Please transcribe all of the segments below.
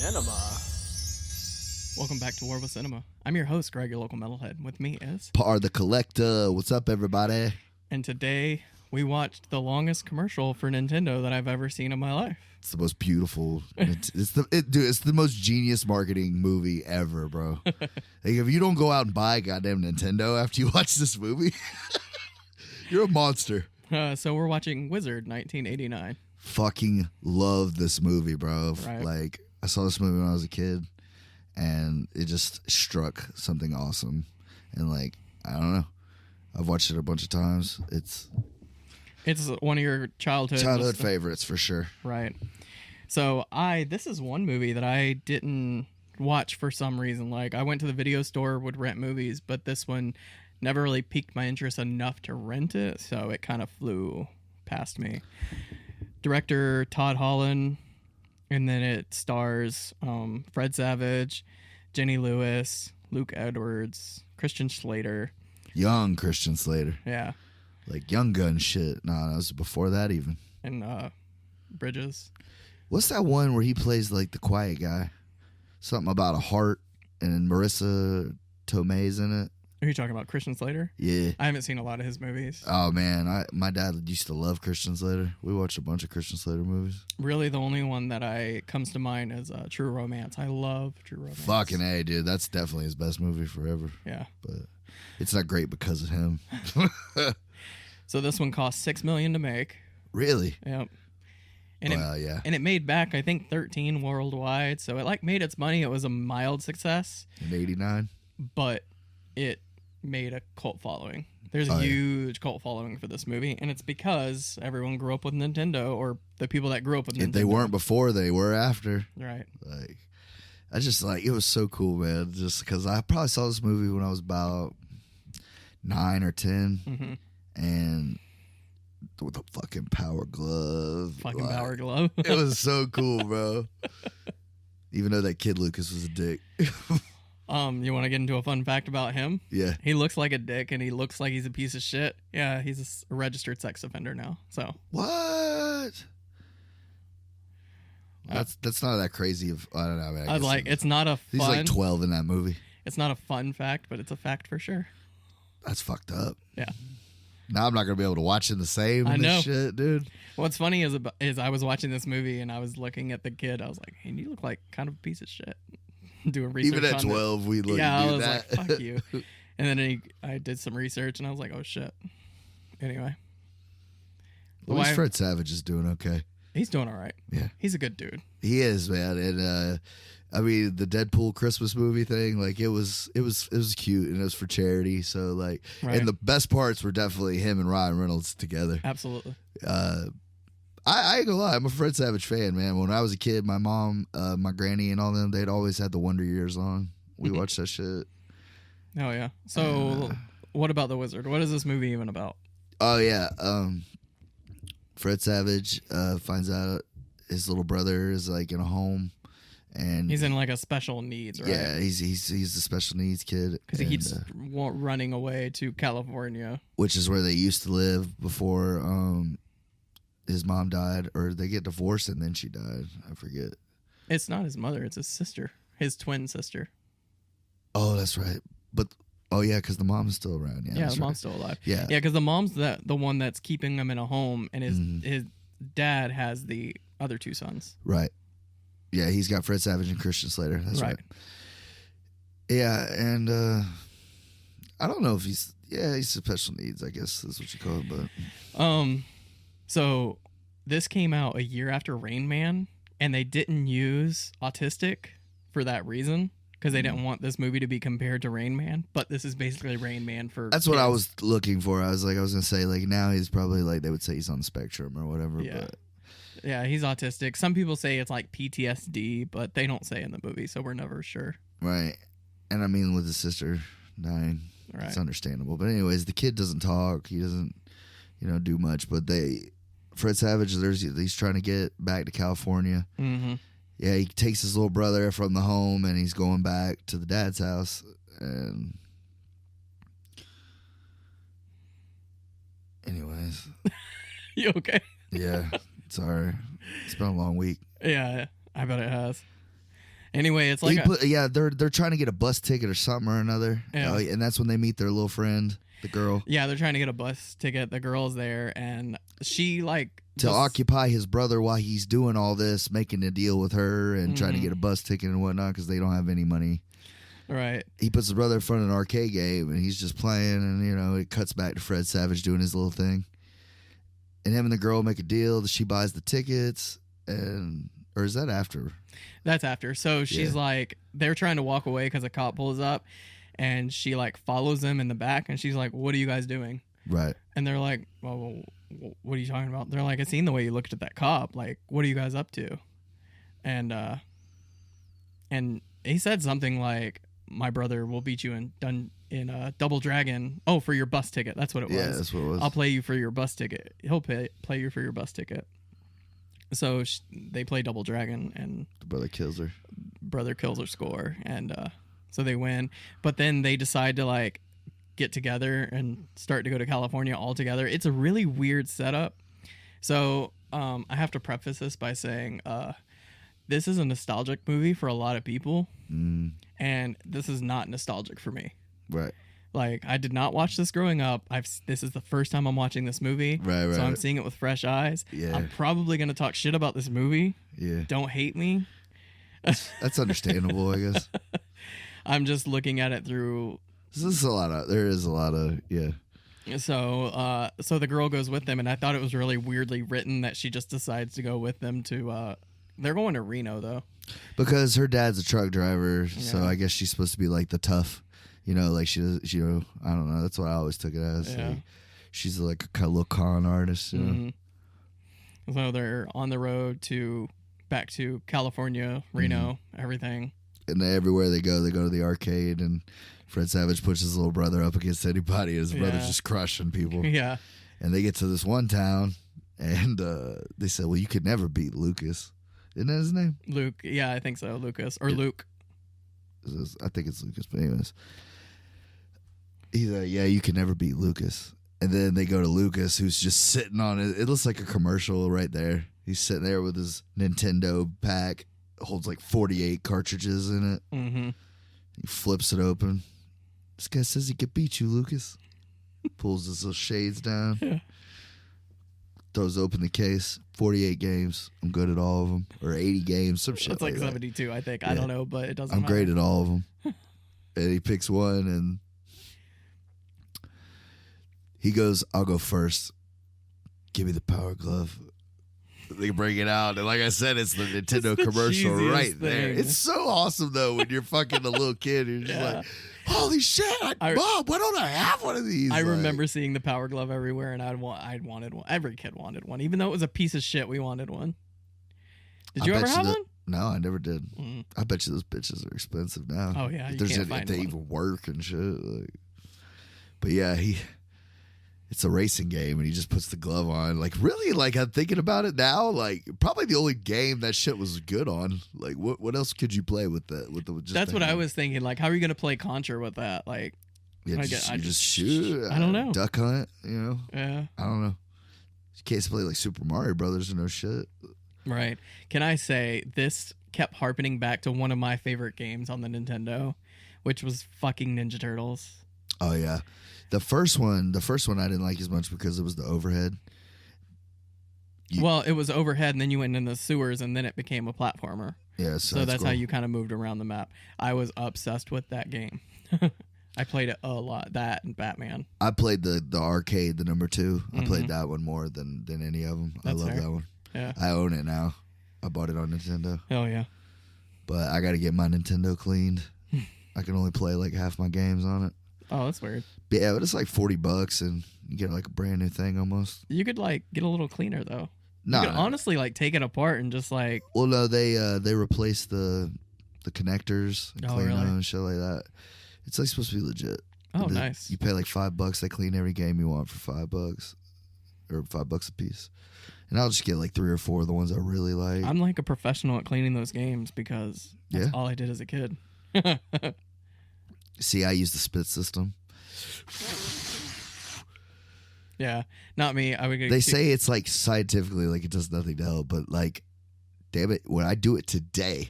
Cinema. Welcome back to War with Cinema. I'm your host, Greg, your local metalhead. With me is... Par the Collector. What's up, everybody? And today, we watched the longest commercial for Nintendo that I've ever seen in my life. It's the most beautiful. It's the most genius marketing movie ever, bro. Like, if you don't go out and buy a goddamn Nintendo after you watch this movie, you're a monster. So we're watching Wizard 1989. Fucking love this movie, bro. Right. Like, I saw this movie when I was a kid, and it just struck something awesome. And, like, I don't know. I've watched it a bunch of times. It's one of your childhood favorites for sure. Right. So this is one movie that I didn't watch for some reason. Like, I went to the video store, would rent movies, but this one never really piqued my interest enough to rent it, so it kind of flew past me. Director Todd Holland, and then it stars Fred Savage, Jenny Lewis, Luke Edwards, Christian Slater. Young Christian Slater. Yeah. Like Young Gun shit. No, that was before that even. And Bridges. What's that one where he plays like the quiet guy? Something about a heart, and Marissa Tomei's in it. Are you talking about Christian Slater? Yeah. I haven't seen a lot of his movies. Oh man, my dad used to love Christian Slater. We watched a bunch of Christian Slater movies. Really, the only one that comes to mind is True Romance. I love True Romance. Fucking A, dude. That's definitely his best movie forever. Yeah. But it's not great because of him. So this one cost $6 million to make. Really? Yep. And yeah. And it made back, I think, 13 worldwide. So it made its money. It was a mild success. In 89? But it made a cult following. There's a huge cult following for this movie, and it's because everyone grew up with Nintendo, or the people that grew up with Nintendo. If they weren't before, they were after. Right. Like, I just it was so cool, man. Just because I probably saw this movie when I was about 9 or 10, and with a fucking Power Glove. Power Glove. It was so cool, bro. Even though that kid Lucas was a dick. You want to get into a fun fact about him? Yeah. He looks like a dick, and he looks like he's a piece of shit. Yeah, he's a registered sex offender now. So what? That's not that crazy. I don't know. I mean, I was like, it's not a fun. He's like 12 in that movie. It's not a fun fact, but it's a fact for sure. That's fucked up. Yeah. Now I'm not gonna be able to watch it the same. I know, this shit, dude. What's funny is I was watching this movie and I was looking at the kid. I was like, "Hey, you look like kind of a piece of shit." Doing research. Even at 12, we look. Yeah, I was that. like, "Fuck you." And then I did some research and I was like, "Oh shit." Anyway, At least Fred Savage is doing okay. He's doing all right. Yeah, he's a good dude. He is, man. And I mean, the Deadpool Christmas movie thing, like it was cute, and it was for charity. So like, and the best parts were definitely him and Ryan Reynolds together. Absolutely. I ain't gonna lie, I'm a Fred Savage fan, man. When I was a kid, my mom, my granny, and all them, they'd always had the Wonder Years on. We watched that shit. Oh yeah. So, what about The Wizard? What is this movie even about? Oh yeah, Fred Savage finds out his little brother is like in a home, and he's in like a special needs, right? Yeah, he's a special needs kid because he keeps running away to California, which is where they used to live before his mom died, or they get divorced and then she died. I forget. It's not his mother; it's his sister, his twin sister. Oh, that's right. But because the mom's still around. Yeah, the mom's still alive. Yeah, because the mom's the one that's keeping him in a home, and his dad has the other two sons. Right. Yeah, he's got Fred Savage and Christian Slater. That's right. Yeah, and I don't know if he's special needs. I guess that's what you call it. But so this came out a year after Rain Man, and they didn't use autistic for that reason. Because they didn't want this movie to be compared to Rain Man, but this is basically Rain Man for That's kids. What I was looking for. I was gonna say, like, now he's probably like, they would say he's on the spectrum or whatever. Yeah. But yeah, he's autistic. Some people say it's like PTSD, but they don't say in the movie, so we're never sure. Right. And I mean, with his sister dying, it's understandable. But anyways, the kid doesn't talk. He doesn't, do much. But Fred Savage, he's trying to get back to California. Mm-hmm. Yeah, he takes his little brother from the home, and he's going back to the dad's house. And anyways. You okay? Yeah, sorry. It's been a long week. Yeah, I bet it has. Anyway, it's like they're trying to get a bus ticket or something or another. Yeah. And that's when they meet their little friend, the girl. yeah, they're trying to get a bus ticket. The girl's there, and she like To occupy his brother while he's doing all this, making a deal with her and trying to get a bus ticket and whatnot because they don't have any money. Right. He puts his brother in front of an arcade game and he's just playing, and it cuts back to Fred Savage doing his little thing. And him and the girl make a deal that she buys the tickets, or is that after? That's after. So she's like, they're trying to walk away because a cop pulls up, and she like follows them in the back, and she's like, "What are you guys doing?" Right. And they're like, "Well, what are you talking about?" They're like, "I seen the way you looked at that cop. Like, what are you guys up to?" And he said something like, "My brother will beat you in Double Dragon. Oh, for your bus ticket. That's what it was. Yeah, that's what it was. I'll play you for your bus ticket. He'll play you for your bus ticket." So they play Double Dragon, and The brother kills her. brother kills her score, and so they win. But then they decide to like get together and start to go to California all together. It's a really weird setup. So I have to preface this by saying this is a nostalgic movie for a lot of people, and this is not nostalgic for me. Right. Like, I did not watch this growing up. This is the first time I'm watching this movie. Right. So I'm seeing it with fresh eyes. Yeah. I'm probably going to talk shit about this movie. Yeah. Don't hate me. That's understandable, I guess. I'm just looking at it through. There is a lot of, yeah. So the girl goes with them, and I thought it was really weirdly written that she just decides to go with them to, they're going to Reno, though. Because her dad's a truck driver, so I guess she's supposed to be like the tough, like she I don't know. That's what I always took it as. Yeah. Like, she's like a kind of little con artist, So they're on the road back to California, Reno, everything. And everywhere they go to the arcade, and Fred Savage puts his little brother up against anybody. His brother's just crushing people. Yeah. And they get to this one town, and they said, "Well, you could never beat Lucas." Isn't that his name? Luke. Yeah, I think so. Lucas or Luke. I think it's Lucas, but anyways. He's like, "Yeah, you can never beat Lucas." And then they go to Lucas, who's just sitting on it. It looks like a commercial right there. He's sitting there with his Nintendo pack. It holds like 48 cartridges in it. Mm-hmm. He flips it open. This guy says he could beat you, Lucas. Pulls his little shades down. Yeah. Throws open the case. 48 games. I'm good at all of them. Or 80 games. Some shit. It's like that. 72, I think. I don't know, but it doesn't I'm matter. great at all of them. And he picks one, and he goes, "I'll go first. Give me the power glove." They bring it out, and like I said, it's the Nintendo the commercial cheesiest right there. thing. It's so awesome though when you're fucking a little kid. You're just like, "Holy shit, Mom! Why don't I have one of these?" I remember seeing the Power Glove everywhere, and I'd wanted one. Every kid wanted one, even though it was a piece of shit. We wanted one. Did you ever have one? No, I never did. I bet you those bitches are expensive now. Oh yeah, if they even work and shit. Like, but yeah, it's a racing game, and he just puts the glove on. Like, really? Like, I'm thinking about it now. Like, probably the only game that shit was good on. Like, what else could you play with that? That's what I was thinking. Like, how are you gonna play Contra with that? Like, yeah, just shoot. I don't know. Duck hunt. Yeah. I don't know. You can't play like Super Mario Brothers or no shit. Right. Can I say this kept harping back to one of my favorite games on the Nintendo, which was fucking Ninja Turtles. Oh yeah. The first one I didn't like as much because it was the overhead. Well, it was overhead, and then you went in the sewers, and then it became a platformer. Yeah, so that's how you kind of moved around the map. I was obsessed with that game. I played it a lot. That and Batman. I played the arcade, the number 2. I played that one more than any of them. I love that one. Yeah, I own it now. I bought it on Nintendo. Hell yeah. But I got to get my Nintendo cleaned. I can only play like half my games on it. Oh, that's weird. But yeah, but it's like $40 and you get like a brand new thing almost. You could like get a little cleaner though. No, you could honestly like take it apart and just like. Well, no, they replaced the connectors and clean them and shit like that. It's like supposed to be legit. Oh, nice. You pay like $5. They clean every game you want for $5 or $5 a piece. And I'll just get like 3 or 4 of the ones I really like. I'm like a professional at cleaning those games because that's all I did as a kid. See, I use the spit system. Yeah, not me. They say it's like scientifically like it does nothing to help, but like, damn it, when I do it today,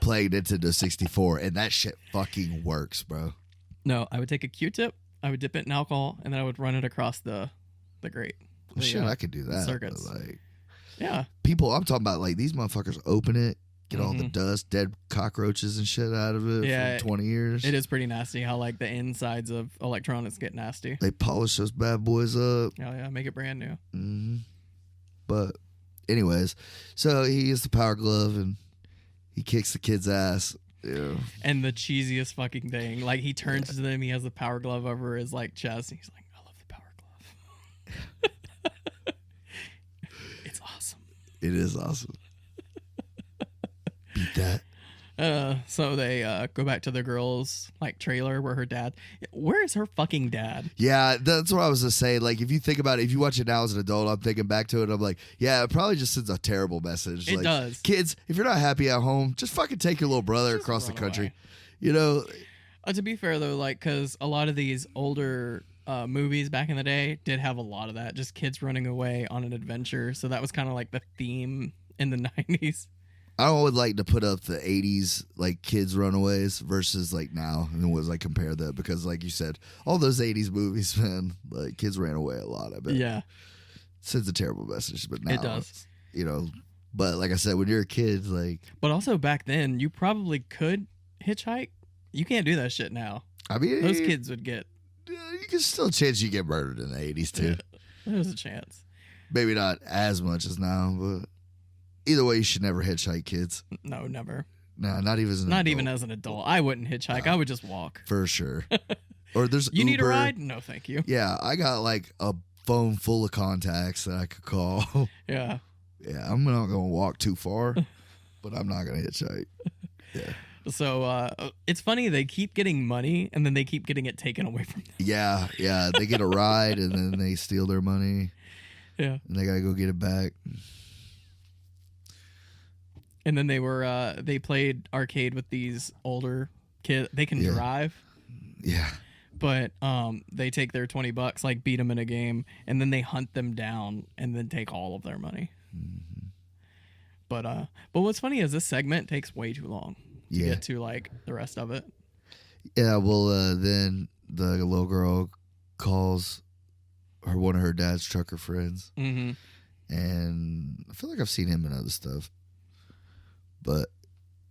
playing Nintendo 64, and that shit fucking works, bro. No, I would take a Q-tip, I would dip it in alcohol, and then I would run it across the grate. Well, shit, I could do that. Circuits. But like, yeah. people, I'm talking about like these motherfuckers open it, get all the Mhm. dust, dead cockroaches and shit out of it Yeah, for 20 years. It is pretty nasty how like the insides of electronics get nasty. They polish those bad boys up. Oh yeah, make it brand new. hmm But, anyways, so he gets the power glove and he kicks the kid's ass. Yeah. And the cheesiest fucking thing, like he turns to them, he has the power glove over his like chest, and he's like, "I love the power glove." It's awesome. It is awesome. Beat that. So they go back to the girl's like trailer where her dad. Where is her fucking dad? Yeah, that's what I was gonna say. Like, if you think about it, if you watch it now as an adult, I'm thinking back to it. I'm like, yeah, it probably just sends a terrible message. It like, does. Kids, if you're not happy at home, just fucking take your little brother Just across the run country. away. You know, To be fair though, like because a lot of these older movies back in the day did have a lot of that, just kids running away on an adventure. So that was kind of like the theme in the 90s. I would like to put up the 80s like kids runaways versus like now, and was like compare that, because like you said, all those 80s movies, man, like kids ran away a lot. I bet. Yeah, Sends a terrible message, but now it does. You know, but like I said, when you're a kid, like, But also back then, you probably could hitchhike. You can't do that shit now. I mean, Those kids would get. you can still chance you get murdered in the 80s too. There's a chance. Maybe not as much as now, but either way, you should never hitchhike, kids. No, never. No, not even as an Not adult, even as an adult. I wouldn't hitchhike. I would just walk. for sure. Or there's You need a Uber. ride? No, thank you. Yeah, I got like a phone full of contacts that I could call. Yeah. Yeah, I'm not gonna walk too far, but I'm not gonna hitchhike. Yeah, So it's funny. They keep getting money, and then they keep getting it taken away from them. yeah. They get a ride and then they steal their money Yeah. and they gotta go get it back. And then they played arcade with these older kids. They can Yeah. drive, Yeah, but they take their $20, like beat them in a game, and then they hunt them down and then take all of their money. Mm-hmm. But what's funny is this segment takes way too long to Yeah. get to like the rest of it. yeah. Well, then the little girl calls one of her dad's trucker friends, Mm-hmm. and I feel like I've seen him in other stuff, but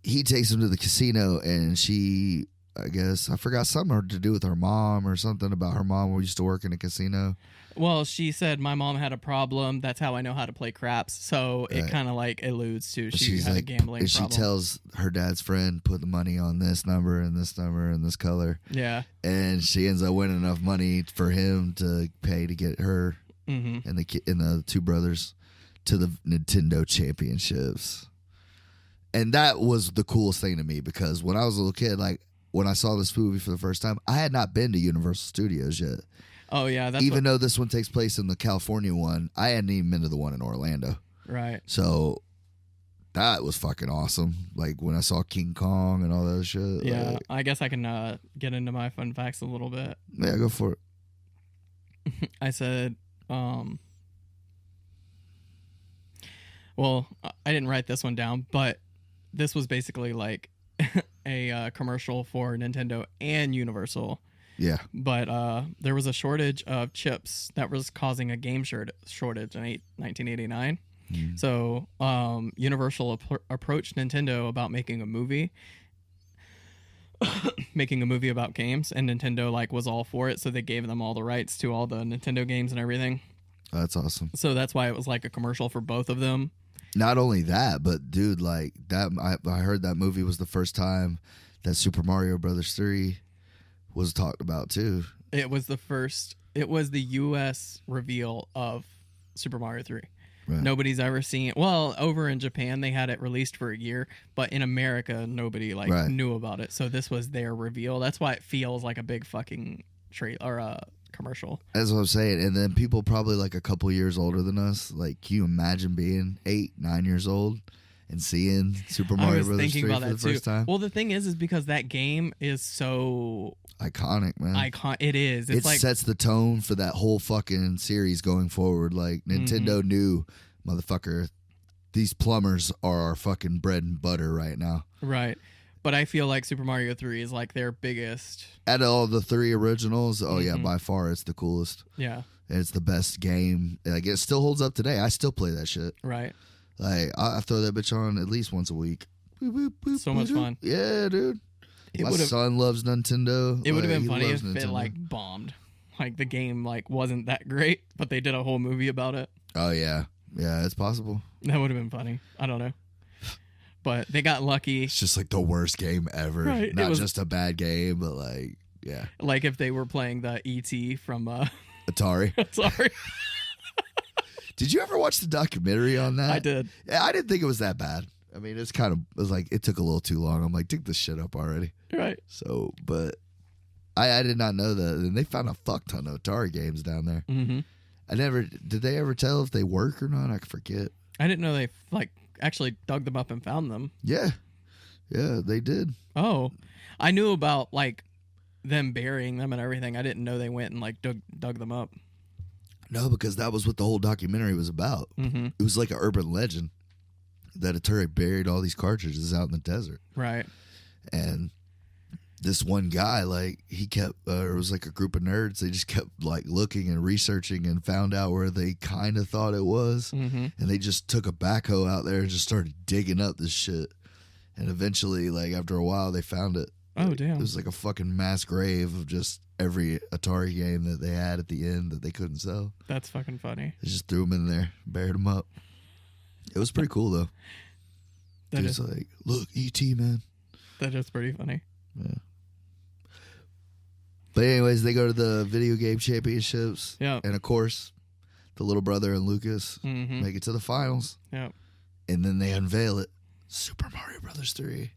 he takes him to the casino, and she, I guess, I forgot something to do with her mom or something about her mom who used to work in a casino. Well, she said my mom had a problem. That's how I know how to play craps. So it Right. kind of like alludes to she She's had a like, gambling and she problem. tells her dad's friend, put the money on this number and this number and this color, Yeah. and she ends up winning enough money for him to pay to get her Mm-hmm. and the two brothers to the Nintendo Championships. And that was the coolest thing to me, because when I was a little kid, like when I saw this movie for the first time, I had not been to Universal Studios yet. Oh yeah, that's Even though this one takes place in the California one, I hadn't even been to the one in Orlando. right. So that was fucking awesome. Like when I saw King Kong and all that shit. Yeah, like, I guess I can get into my fun facts a little bit. yeah, go for it. I said, well, I didn't write this one down, but this was basically like a commercial for Nintendo and Universal. Yeah. But there was a shortage of chips that was causing a game shortage in 1989. Mm. So Universal approached Nintendo about making a movie. Making a movie about games, and Nintendo like was all for it, so they gave them all the rights to all the Nintendo games and everything. That's awesome. So that's why it was like a commercial for both of them. Not only that, but dude, like that, I heard that movie was the first time that Super Mario Brothers 3 was talked about too. It was the US reveal of Super Mario 3. Right. Nobody's ever seen it. Well, over in Japan they had it released for a year, but in America nobody like Right. knew about it. So this was their reveal. That's why it feels like a big fucking commercial. That's what I'm saying. And then people probably like a couple years older than us, like, can you imagine being 8, 9 years old and seeing Super I Mario was Brothers thinking 3 about for the that too. first time? Well, the thing is because that game is so Iconic, man. iconic. It is. It's It like sets the tone for that whole fucking series going forward. Like, Nintendo knew, motherfucker, these plumbers are our fucking bread and butter right now. Right. But I feel like Super Mario 3 is like their biggest. Out of all the 3 originals, yeah, by far it's the coolest. Yeah. And it's the best game. Like, it still holds up today. I still play that shit. Right. Like, I throw that bitch on at least once a week. Boop, boop, boop, So much fun. Yeah, dude. My son loves Nintendo. It would have been he funny loves if it Nintendo. like bombed. Like the game like wasn't that great, but they did a whole movie about it. Oh, yeah. Yeah, it's possible. That would have been funny. I don't know. But they got lucky. It's just like the worst game ever. Right. Not just a bad game, but like, yeah. Like if they were playing the E.T. from Atari. Sorry. Did you ever watch the documentary on that? I did. Yeah, I didn't think it was that bad. I mean, it was like, it took a little too long. I'm like, dig this shit up already. Right. So, but I did not know that. And they found a fuck ton of Atari games down there. Mm-hmm. Did they ever tell if they work or not? I forget. I didn't know they like actually dug them up and found them. Yeah. Yeah, they did. Oh, I knew about like them burying them and everything. I didn't know they went and like dug them up. No, because that was what the whole documentary was about. Mm-hmm. It was like an urban legend that Atari buried all these cartridges out in the desert. Right. And this one guy, like, he kept, it was like a group of nerds. They just kept like looking and researching and found out where they kind of thought it was. Mm-hmm. And they just took a backhoe out there and just started digging up this shit. And eventually, like, after a while, they found it. Oh, damn. It was like a fucking mass grave of just every Atari game that they had at the end that they couldn't sell. That's fucking funny. They just threw them in there, buried them up. It was pretty cool, though. That Just is like, look, E.T., man. that is pretty funny. Yeah. But anyways, they go to the video game championships. Yeah. And of course, the little brother and Lucas Mm-hmm. make it to the finals. Yeah. And then they unveil it. Super Mario Brothers 3.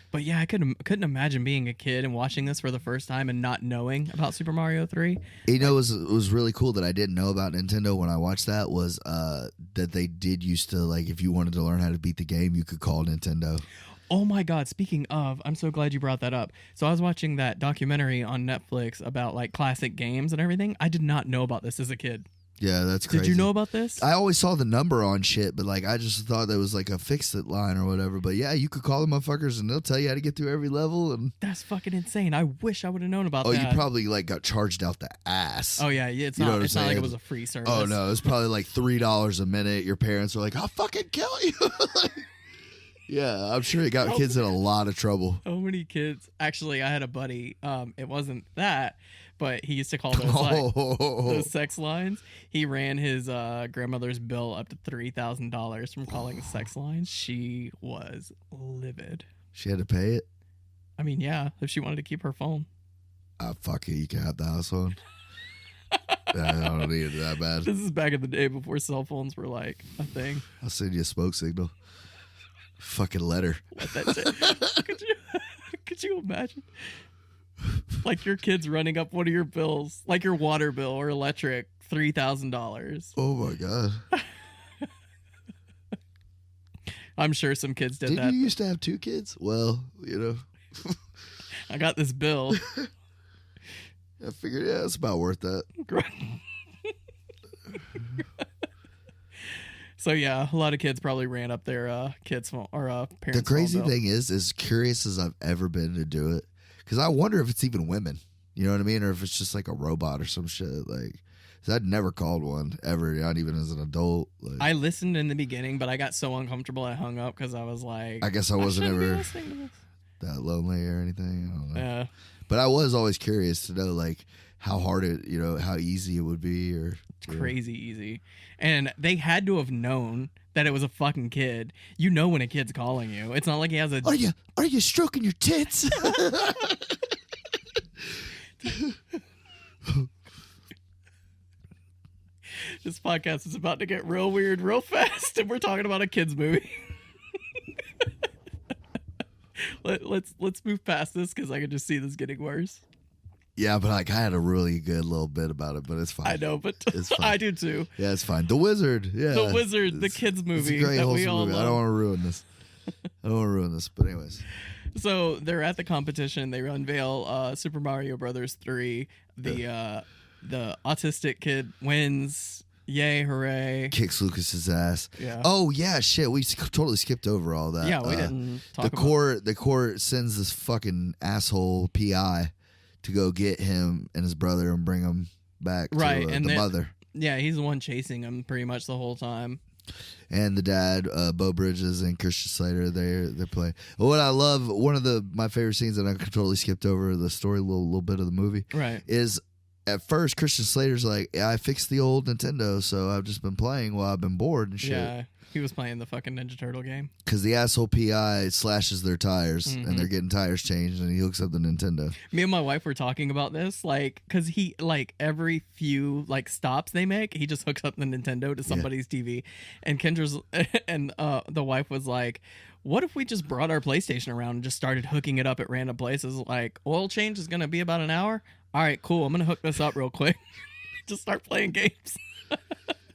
But yeah, I couldn't imagine being a kid and watching this for the first time and not knowing about Super Mario 3. You know, it was really cool that I didn't know about Nintendo when I watched that was that they did used to, like, if you wanted to learn how to beat the game, you could call Nintendo. Oh my God, speaking of, I'm so glad you brought that up. So I was watching that documentary on Netflix about like classic games and everything. I did not know about this as a kid. Yeah, that's crazy. Did you know about this? I always saw the number on shit, but like I just thought that was like a fix-it line or whatever. But yeah, you could call them motherfuckers and they'll tell you how to get through every level. And That's fucking insane. I wish I would have known about oh, that. you probably like got charged out the ass. Oh yeah, it's You know not. what It's I'm not like it saying? was a free service. Oh no, it's probably like $3 a minute. Your parents are like, "I'll fucking kill you." Yeah, I'm sure it got kids in a lot of trouble. So many kids. Actually, I had a buddy. It wasn't that, but he used to call those like those sex lines. He ran his grandmother's bill up to $3,000 from calling sex lines. She was livid. She had to pay it. I mean, yeah, if she wanted to keep her phone. Fuck it, you can have the house phone. I don't need it that bad. This is back in the day before cell phones were like a thing. I'll send you a smoke signal. Fucking letter. What that shit. Could you imagine? Like your kids running up one of your bills, like your water bill or electric, $3,000. Oh my god. I'm sure some kids did Didn't that. you used to have 2 kids? Well, you know. I got this bill. I figured, yeah, it's about worth that. So yeah, a lot of kids probably ran up their kids' phone or parents' The crazy phone bill. thing is, as curious as I've ever been to do it, because I wonder if it's even women. You know what I mean? Or if it's just like a robot or some shit. Like, 'cause I'd never called one ever, not even as an adult. Like, I listened in the beginning, but I got so uncomfortable I hung up because I was like, I guess I wasn't shouldn't be ever listening to this. that lonely or anything. I don't know. Yeah, But I was always curious to know, like, how hard it, you know, how easy it would be, or it's crazy easy. And they had to have known that it was a fucking kid. You know when a kid's calling you. It's not like he has a. Are you stroking your tits? This podcast is about to get real weird real fast, and we're talking about a kids movie. Let's move past this because I can just see this getting worse. Yeah, but like I had a really good little bit about it, but it's fine. I know, but It's fine. I do too. Yeah, it's fine. The Wizard. Yeah, The Wizard, the kids it's movie a great that we wholesome all movie. I love. don't want to ruin this. I don't want to ruin this, but anyways. So they're at the competition. They unveil Super Mario Brothers 3. The autistic kid wins. Yay, hooray. Kicks Lucas's ass. Yeah. Oh yeah, shit. We totally skipped over all that. Yeah, we didn't talk the about court. The court sends this fucking asshole PI to go get him and his brother and bring him back right, to and the mother. Yeah, he's the one chasing him pretty much the whole time. And the dad, Bo Bridges and Christian Slater, they're playing. What I love, one of my favorite scenes that I totally skipped over the story, little bit of the movie, right, is at first Christian Slater's like, yeah, I fixed the old Nintendo, so I've just been playing while I've been bored and shit. Yeah, he was playing the fucking Ninja Turtle game. Because the asshole PI slashes their tires and they're getting tires changed, and he hooks up the Nintendo. Me and my wife were talking about this, like, because he, like, every few, like, stops they make, he just hooks up the Nintendo to somebody's TV. And Kendra's, and the wife was like, what if we just brought our PlayStation around and just started hooking it up at random places? Like, oil change is going to be about an hour? All right, cool. I'm going to hook this up real quick. Just start playing games.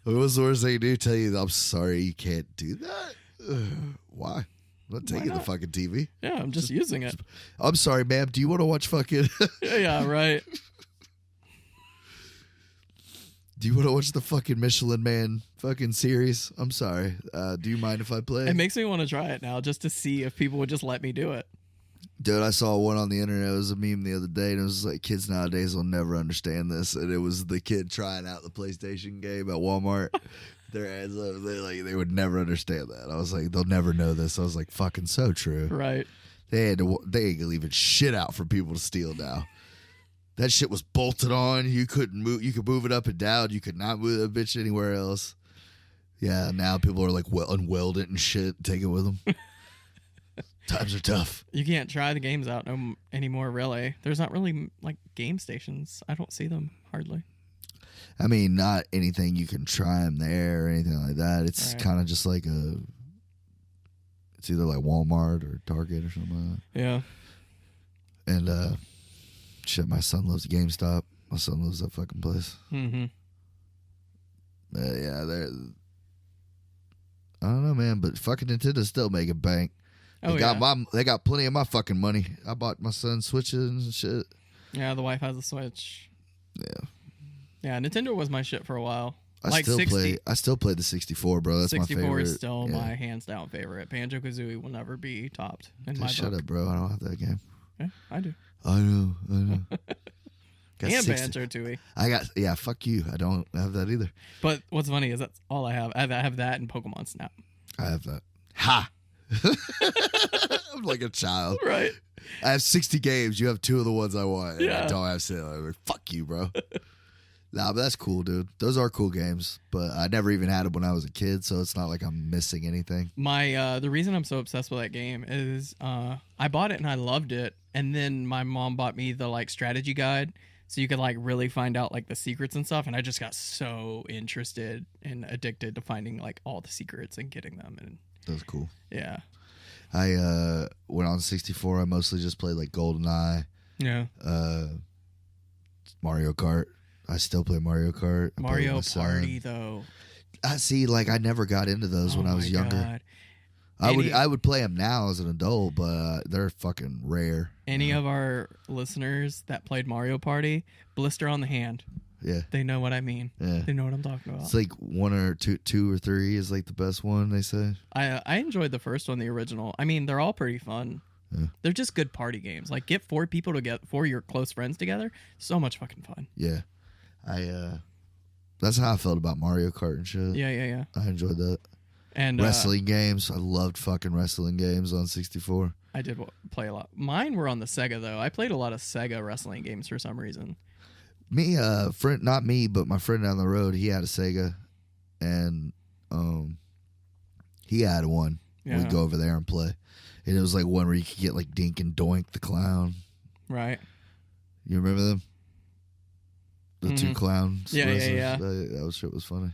What was the worst they do? Tell you, I'm sorry, you can't do that? Why? I'm not taking the fucking TV. Yeah, I'm just using it. I'm sorry, ma'am. Do you want to watch fucking... Yeah, right. Do you want to watch the fucking Michelin Man fucking series? I'm sorry. Do you mind if I play? It makes me want to try it now just to see if people would just let me do it. Dude, I saw one on the internet. It was a meme the other day, and it was like, kids nowadays will never understand this. And it was the kid trying out the PlayStation game at Walmart. Their hands up. They would never understand that. I was like, they'll never know this. I was like, fucking so true. Right. They ain't leaving shit out for people to steal now. That shit was bolted on. You couldn't move. You could move it up and down. You could not move that bitch anywhere else. Yeah, now people are like, unweld it and shit. Take it with them. Times are tough. You can't try the games out anymore, really. There's not really, like, game stations. I don't see them, hardly. I mean, not anything you can try them there or anything like that. It's kind of just like it's either like Walmart or Target or something like that. Yeah. And, shit, my son loves GameStop. My son loves that fucking place. Mm-hmm. Yeah, I don't know, man, but fucking Nintendo's still making bank. They got plenty of my fucking money. I bought my son Switches and shit. Yeah, the wife has a Switch. Yeah. Yeah, Nintendo was my shit for a while. I still play the 64, bro. That's my favorite. 64 is still my hands down favorite. Banjo-Kazooie will never be topped in my book. Shut up, bro. I don't have that game. Yeah, I do. I know. And Banjo-Tooie. Fuck you. I don't have that either. But what's funny is that's all I have. I have that and Pokemon Snap. I have that. Ha! I'm like a child. Right. I have 60 games. You have 2 of the ones I want. And Yeah. I don't have like, fuck you, bro. Nah, but that's cool, dude. Those are cool games. But I never even had them when I was a kid, so it's not like I'm missing anything. The reason I'm so obsessed with that game is I bought it and I loved it, and then my mom bought me the like strategy guide, so you could like really find out like the secrets and stuff, and I just got so interested and addicted to finding like all the secrets and getting them, and That's cool. yeah. I went on 64. I mostly just played like GoldenEye, Yeah. Mario Kart. I still play Mario Kart. Mario Party though. I see. Like I never got into those when I was younger. God. I would play them now as an adult, but they're fucking rare. Any of our listeners that played Mario Party, blister on the hand. Yeah. They know what I mean. Yeah. They know what I'm talking about. It's like 1 or 2 or 3 is like the best one, they say. I enjoyed the first one, the original. I mean, they're all pretty fun. Yeah. They're just good party games. Like get 4 people together, 4 of your close friends together. So much fucking fun. Yeah. That's how I felt about Mario Kart and shit. Yeah. I enjoyed that. And wrestling games. I loved fucking wrestling games on 64. I did play a lot. Mine were on the Sega though. I played a lot of Sega wrestling games for some reason. Me, friend, not me, but my friend down the road, he had a Sega, and he had one. Yeah. We'd go over there and play, and it was like one where you could get like Dink and Doink the clown. Right. You remember them? The 2 clowns. Yeah. That shit was funny.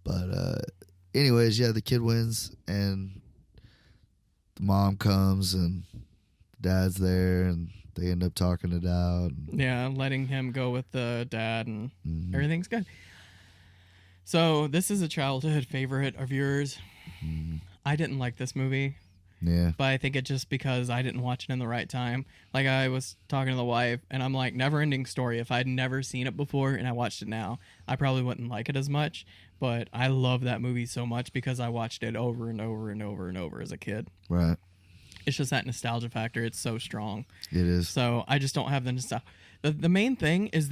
But anyways, yeah, the kid wins, and the mom comes, and dad's there, and they end up talking it out. Yeah, letting him go with the dad, and everything's good. So this is a childhood favorite of yours. I didn't like this movie. Yeah. But I think it's just because I didn't watch it in the right time. Like, I was talking to the wife, and I'm like, Never Ending Story. If I'd never seen it before and I watched it now, I probably wouldn't like it as much. But I love that movie so much because I watched it over and over and over and over as a kid. Right. It's just that nostalgia factor. It's so strong. It is. So I just don't have the nostalgia. The main thing is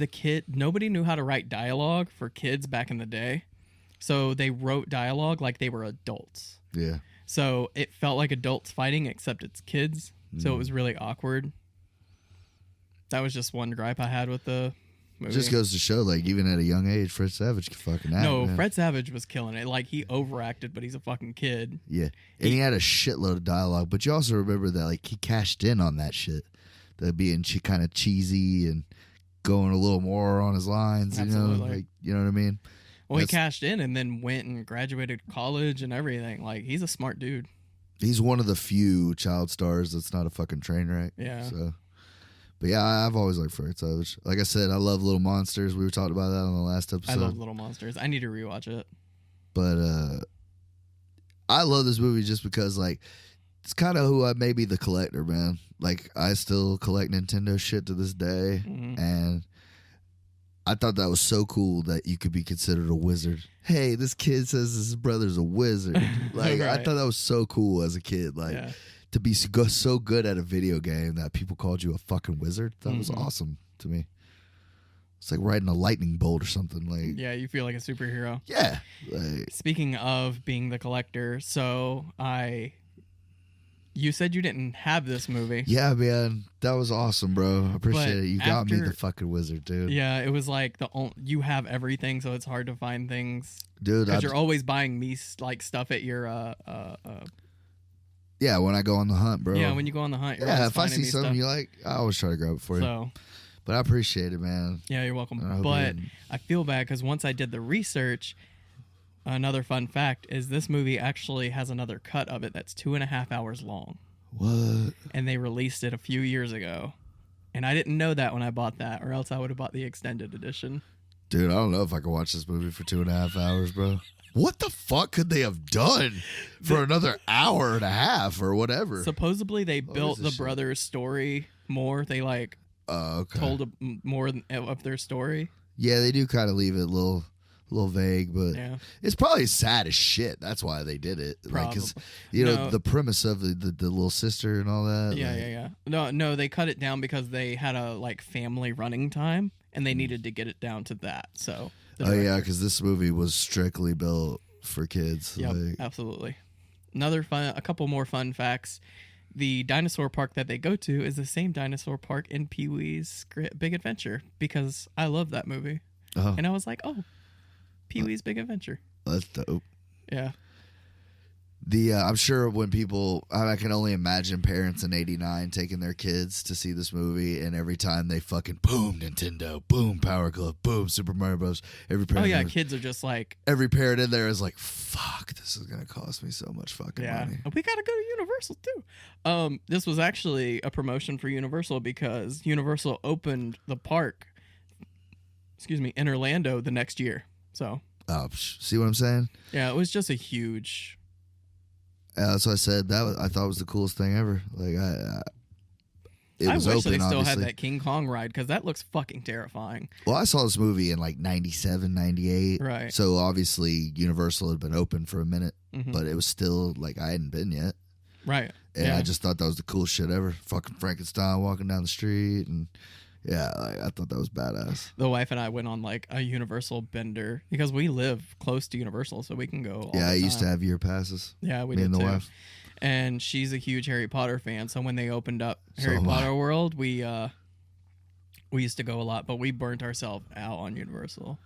nobody knew how to write dialogue for kids back in the day. So they wrote dialogue like they were adults. Yeah. So it felt like adults fighting, except it's kids. So it was really awkward. That was just one gripe I had with the movie. It just goes to show, like, even at a young age, Fred Savage can fucking act. No, man. Fred Savage was killing it. Like, he overacted, but he's a fucking kid. Yeah. And he had a shitload of dialogue, but you also remember that, like, he cashed in on that shit. That being kind of cheesy and going a little more on his lines, Absolutely. you know? Like, you know what I mean? Well, he cashed in and then went and graduated college and everything. Like, he's a smart dude. He's one of the few child stars that's not a fucking train wreck. Yeah. So, but yeah, I've always liked Fred Savage. Like I said, I love Little Monsters. We were talking about that on the last episode. I love Little Monsters. I need to rewatch it. But I love this movie just because, like, it's kind of who I may be the collector, man. Like, I still collect Nintendo shit to this day, and I thought that was so cool that you could be considered a wizard. Hey, this kid says his brother's a wizard. Like, I Right. thought that was so cool as a kid. Like, to be so good at a video game that people called you a fucking wizard, that was awesome to me. It's like riding a lightning bolt or something. Like, Yeah, you feel like a superhero. yeah. Like, Speaking of being the collector, you said you didn't have this movie. yeah, man, that was awesome, bro. I appreciate But it. You got me after- the fucking wizard, dude. Yeah, it was like you have everything, so it's hard to find things. Dude, Because you're always buying me like stuff at your yeah, when I go on the hunt, bro. yeah, when you go on the hunt. You're Yeah, always if I finding see me something stuff. you like, I always try to grab it for you. So But I appreciate it, man. yeah, you're welcome. I hope But you- I feel bad because once I did the research, another fun fact is this movie actually has another cut of it that's 2.5 hours long, What? and they released it a few years ago. And I didn't know that when I bought that, or else I would have bought the extended edition. Dude, I don't know if I could watch this movie for 2.5 hours, bro. What the fuck could they have done for another hour and a half or whatever? Supposedly, they built is the this shit? brothers' story more. They like Okay. told more of their story. Yeah, they do kind of leave it a little vague, but Yeah. it's probably sad as shit. That's why they did it. Like, 'cause, Probably. you know, No. the premise of the little sister and all that. Yeah, like, yeah, yeah. No, they cut it down because they had a like family running time, and they needed to get it down to that. So. the Oh yeah, director- because this movie was strictly built for kids. Yep, Like, absolutely. A couple more fun facts. The dinosaur park that they go to is the same dinosaur park in Pee-wee's Big Adventure because I love that movie. oh, And I was like, oh, Pee-wee's Big Adventure. that's dope. Yeah. I'm sure when I can only imagine parents in '89 taking their kids to see this movie, and every time they fucking boom Nintendo, boom Power Glove, boom Super Mario Bros. Every Oh, parent, yeah, kids are just like, every parent in there is like, "Fuck, this is gonna cost me so much fucking yeah, money." we got to go to Universal too. This was actually a promotion for Universal because Universal opened the park, in Orlando the next year. So, Oh, see what I'm saying? yeah, it was just a huge... That's what I said. I thought was the coolest thing ever. Like it I was wish open. they still obviously. had that King Kong ride because that looks fucking terrifying. Well, I saw this movie in like 97, 98. Right. So obviously Universal had been open for a minute, Mhm. but it was still like I hadn't been yet. Right. And Yeah. I just thought that was the coolest shit ever. Fucking Frankenstein walking down the street, and yeah, like, I thought that was badass. The wife and I went on like a Universal bender because we live close to Universal, so we can go. All Yeah, the I used to time. have year passes. Yeah, we me did and the too. wife. And she's a huge Harry Potter fan, so when they opened up So Harry am I. Potter World, we used to go a lot, but we burnt ourselves out on Universal.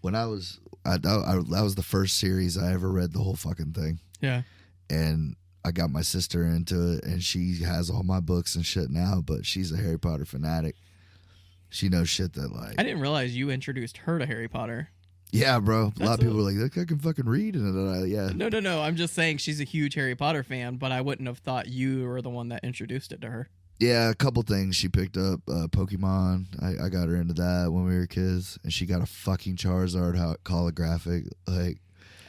When that was the first series I ever read the whole fucking thing, Yeah. and I got my sister into it, and she has all my books and shit now. But she's a Harry Potter fanatic. She knows shit that like. I didn't realize you introduced her to Harry Potter. Yeah, bro. A lot That's of people were like, "Look, I can fucking read," and yeah. No. I'm just saying she's a huge Harry Potter fan, but I wouldn't have thought you were the one that introduced it to her. Yeah, a couple things. She picked up Pokemon. I got her into that when we were kids, and she got a fucking Charizard holographic. Like,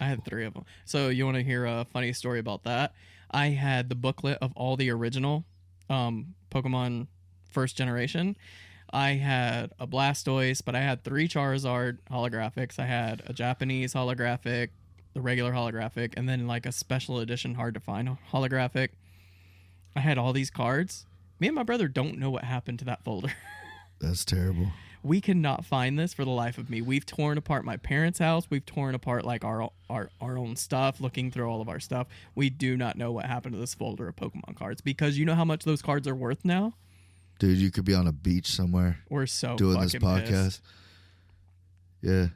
I had 3 of them. So you want to hear a funny story about that? I had the booklet of all the original Pokemon first generation. I had a Blastoise, but I had 3 Charizard holographics. I had a Japanese holographic, the regular holographic, and then like a special edition hard to find holographic. I had all these cards. Me and my brother don't know what happened to that folder. That's terrible. We cannot find this for the life of me. We've torn apart my parents' house. We've torn apart like our own stuff, looking through all of our stuff. We do not know what happened to this folder of Pokemon cards, because you know how much those cards are worth now? Dude, you could be on a beach somewhere We're so doing this fucking podcast. pissed. Yeah.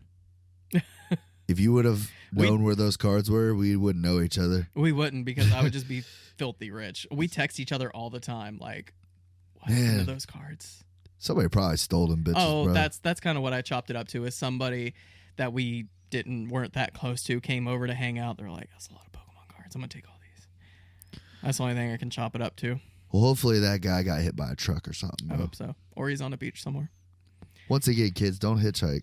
If you would have known where those cards were, we wouldn't know each other. We wouldn't, because I would just be filthy rich. We text each other all the time, like, what happened to Man. those cards? Somebody probably stole them bitches, Oh, bro. that's kind of what I chopped it up to. Is somebody that we weren't that close to came over to hang out. They're like, that's a lot of Pokemon cards. I'm gonna take all these. That's the only thing I can chop it up to. Well, hopefully that guy got hit by a truck or something, I bro. hope so. Or he's on a beach somewhere. Once again, kids, don't hitchhike.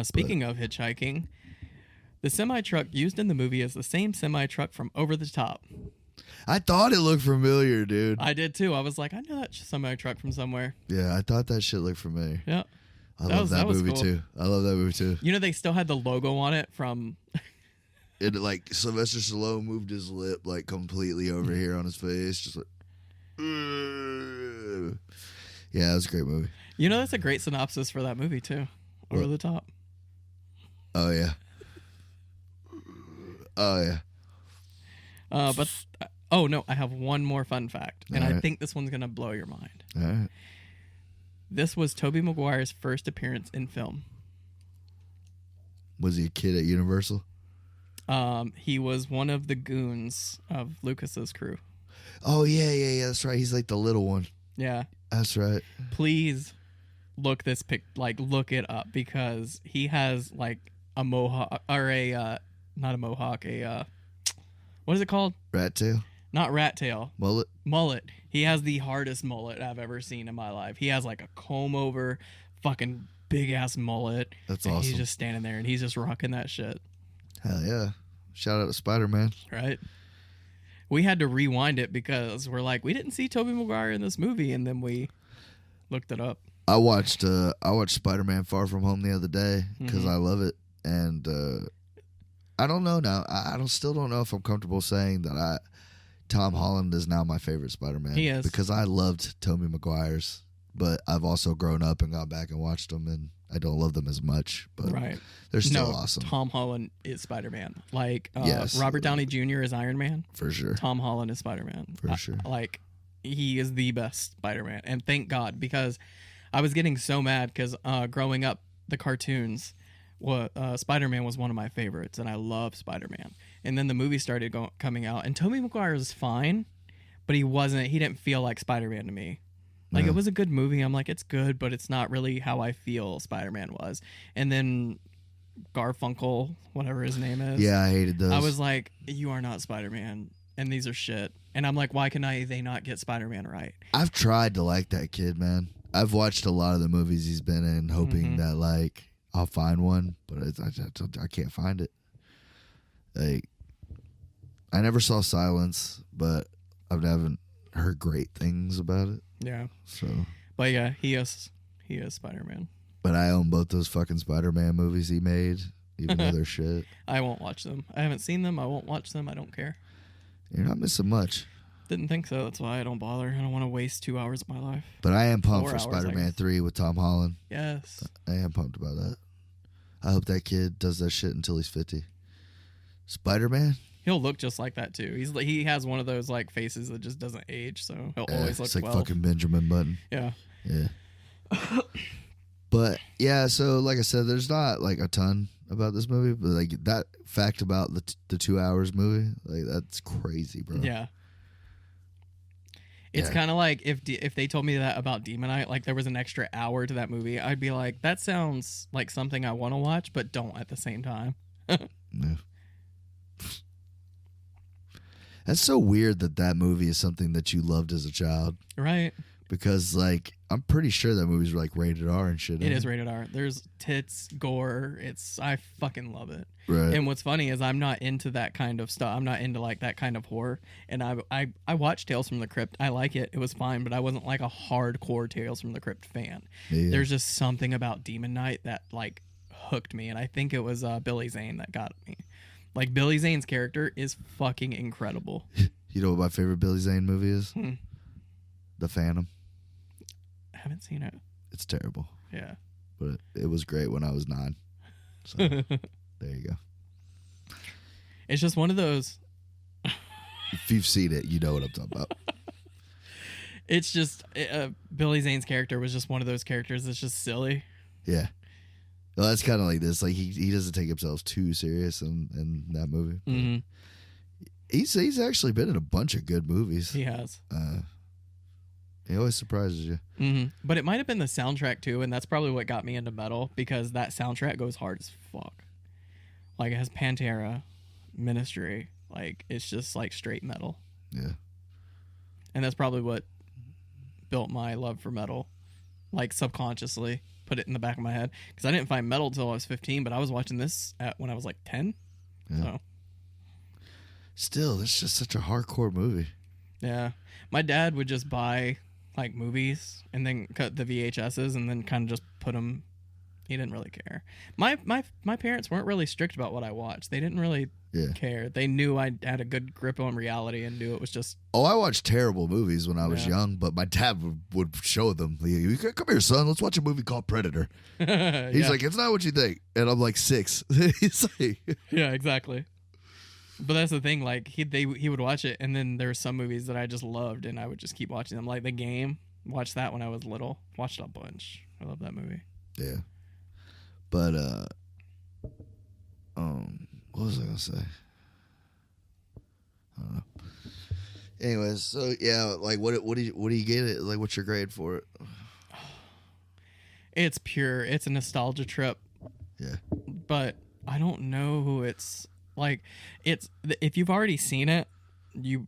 Speaking of hitchhiking, the semi-truck used in the movie is the same semi-truck from Over the Top. I thought it looked familiar, dude. I did too. I was like, I know that semi-truck from somewhere. Yeah, I thought that shit looked familiar. Yeah. I love that was movie cool. too. I love that movie too. You know, they still had the logo on it from... It like Sylvester Stallone moved his lip like completely over here on his face, just like. "Ugh." Yeah, it was a great movie. You know, that's a great synopsis for that movie too. Over What? the Top. Oh yeah. Oh yeah. Oh no, I have one more fun fact, and All I right. think this one's gonna blow your mind. All right. This was Tobey Maguire's first appearance in film. Was he a kid at Universal? He was one of the goons of Lucas's crew. Oh yeah. That's right. He's like the little one. Yeah, That's right. please look look it up, because he has like a mohawk, or a not a mohawk, what is it called? Rat tail, Not rat tail. mullet. Mullet. He has the hardest mullet I've ever seen in my life. He has like a comb over, fucking big ass mullet. That's and awesome. He's just standing there and he's just rocking that shit, Hell yeah! Shout out to Spider-Man. right? We had to rewind it because we're like, we didn't see Tobey Maguire in this movie, and then we looked it up. I watched Spider-Man Far From Home the other day because Mhm. I love it, and I don't know now. I still don't know if I'm comfortable saying that Tom Holland is now my favorite Spider-Man. He is. because I loved Tobey Maguire's, but I've also grown up and gone back and watched them, and I don't love them as much. But Right. they're still No, awesome Tom Holland is Spider-Man. Like Yes. Robert Downey Jr. is Iron Man. for sure. Tom Holland is Spider-Man. For sure. Like, he is the best Spider-Man. And thank God, because I was getting so mad because growing up, the cartoons, Spider-Man was one of my favorites, and I love Spider-Man. And then the movie started coming out, and Tobey Maguire is fine, but he didn't feel like Spider-Man to me. Like, No. it was a good movie. I'm like, it's good, but it's not really how I feel Spider-Man was. And then Garfunkel, whatever his name is. Yeah, I hated those. I was like, you are not Spider-Man, and these are shit. And I'm like, why can they not get Spider-Man right? I've tried to like that kid, man. I've watched a lot of the movies he's been in, hoping Mhm. that like I'll find one, but I can't find it. Like, I never saw Silence, but I haven't heard great things about it. Yeah. So, But yeah, he is Spider-Man. but I own both those fucking Spider-Man movies he made, even though they're shit. I won't watch them. I haven't seen them. I won't watch them. I don't care. You're not missing much. Didn't think so. That's why I don't bother. I don't want to waste 2 hours of my life. But I am pumped 4 for hours, I Spider-Man guess. 3 with Tom Holland. Yes. I am pumped about that. I hope that kid does that shit until he's 50. Spider-Man? He'll look just like that too. He has one of those like faces that just doesn't age, so he'll always look it's like 12. fucking Benjamin Button. Yeah. Yeah. But yeah, so like I said, there's not like a ton about this movie, but like that fact about the 2 hours movie, like that's crazy, bro. Yeah. It's Yeah. kind of like if they told me that about Demonite, like there was an extra hour to that movie, I'd be like, that sounds like something I want to watch, but don't at the same time. Yeah. That's so weird that movie is something that you loved as a child. Right? because like I'm pretty sure that movie's like rated R and shit. It is rated R. There's tits, gore. I fucking love it. Right. And what's funny is I'm not into that kind of stuff. I'm not into like that kind of horror. And I watched Tales from the Crypt. I like it. It was fine, but I wasn't like a hardcore Tales from the Crypt fan. Yeah. There's just something about Demon Knight that like hooked me, and I think it was Billy Zane that got me. Like Billy Zane's character is fucking incredible. You know what my favorite Billy Zane movie is? The Phantom. I haven't seen it. It's terrible. Yeah. But it was great when I was 9. So there you go. It's just one of those. If you've seen it, you know what I'm talking about. It's just Billy Zane's character was just one of those characters that's just silly. Yeah. Well, that's kind of like this. Like he doesn't take himself too serious in that movie. Mm-hmm. He's actually been in a bunch of good movies. He has. He always surprises you. Mm-hmm. But it might have been the soundtrack too, and that's probably what got me into metal, because that soundtrack goes hard as fuck. Like it has Pantera, Ministry, like it's just like straight metal. Yeah. And that's probably what built my love for metal, like subconsciously put it in the back of my head, because I didn't find metal till I was 15, but I was watching this when I was like 10. Yeah. So Still, it's just such a hardcore movie. yeah, my dad would just buy like movies and then cut the VHSs and then kind of just put them. He didn't really care. My parents weren't really strict about what I watched. They didn't really care. They knew I had a good grip on reality and knew it was just. Oh, I watched terrible movies when I was young, but my dad would show them. Come here, son. Let's watch a movie called Predator. He's like, it's not what you think. And I'm like 6. He's like, yeah, exactly. But that's the thing. Like he would watch it, and then there were some movies that I just loved, and I would just keep watching them. Like The Game. Watched that when I was little. Watched a bunch. I love that movie. Yeah. But what was I gonna say? I don't know. Anyways, so yeah, like what do you get it? Like, what's your grade for it? It's pure. It's a nostalgia trip. Yeah. But I don't know who it's like. It's if you've already seen it, you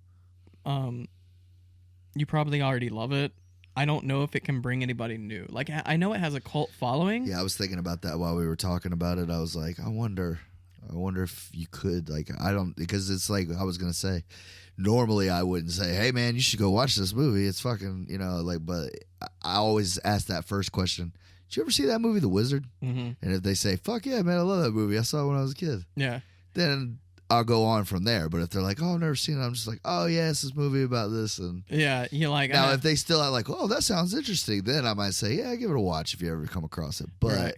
probably already love it. I don't know if it can bring anybody new. Like, I know it has a cult following. Yeah, I was thinking about that while we were talking about it. I was like, I wonder if you could, like, I don't, because it's like, I was going to say, normally I wouldn't say, hey man, you should go watch this movie. It's fucking, like, but I always ask that first question. Did you ever see that movie, The Wizard? Mm-hmm. And if they say, fuck yeah, man, I love that movie. I saw it when I was a kid. Yeah. Then I'll go on from there. But if they're like, oh, I've never seen it, I'm just like, oh yeah, it's this movie about this. And yeah, you're like, now if they still are like, oh, that sounds interesting, then I might say, yeah, give it a watch if you ever come across it. But right.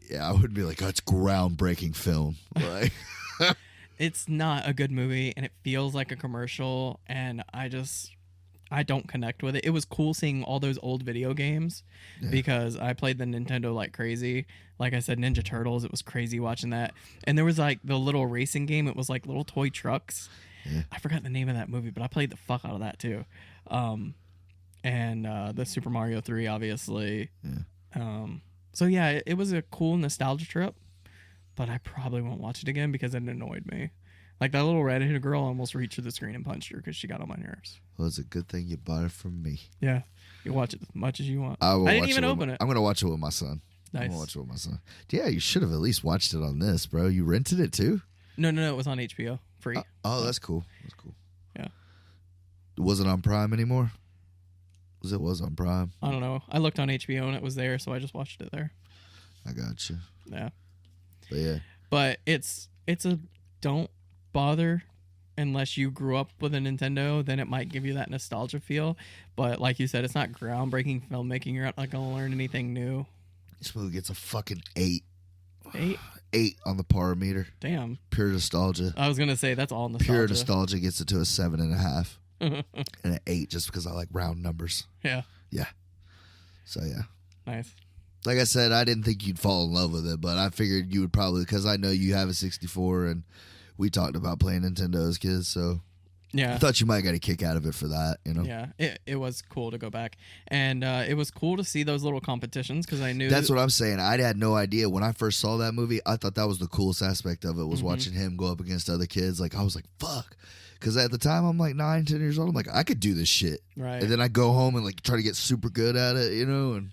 yeah, I wouldn't be like, oh, it's groundbreaking film. Like, it's not a good movie, and it feels like a commercial, and I don't connect with it. It was cool seeing all those old video games because I played the Nintendo like crazy. Like I said, Ninja Turtles, it was crazy watching that. And there was like the little racing game. It was like little toy trucks. Yeah. I forgot the name of that movie, but I played the fuck out of that too. And the Super Mario 3, obviously. Yeah. So yeah, it was a cool nostalgia trip, but I probably won't watch it again because it annoyed me. Like that little redheaded girl almost reached for the screen and punched her because she got on my nerves. Well, it's a good thing you bought it from me. Yeah. You watch it as much as you want. I didn't even open it. I'm going to watch it with my son. Nice. I'm going to watch it with my son. Yeah, you should have at least watched it on this, bro. You rented it too? No. It was on HBO. Free. Oh, that's cool. That's cool. Yeah. Was it on Prime anymore? It was on Prime. I don't know. I looked on HBO and it was there, so I just watched it there. I got you. Yeah. But yeah. But it's a don't bother unless you grew up with a Nintendo, then it might give you that nostalgia feel. But like you said, it's not groundbreaking filmmaking. You're not going to learn anything new. This movie gets a fucking 8. 8? 8 on the par meter. Damn. Pure nostalgia. I was going to say that's all nostalgia. Pure nostalgia gets it to a 7.5. And an 8 just because I like round numbers. Yeah. Yeah. So yeah. Nice. Like I said, I didn't think you'd fall in love with it, but I figured you would probably, because I know you have a 64 and we talked about playing Nintendo as kids, so Yeah. I thought you might get a kick out of it for that, you know? Yeah, it was cool to go back, and it was cool to see those little competitions because I knew That's what I'm saying. I had no idea when I first saw that movie. I thought that was the coolest aspect of it was watching him go up against other kids. Like I was like, fuck, because at the time I'm like 9, 10 years old. I'm like, I could do this shit, Right. And then I go home and like try to get super good at it, you know. And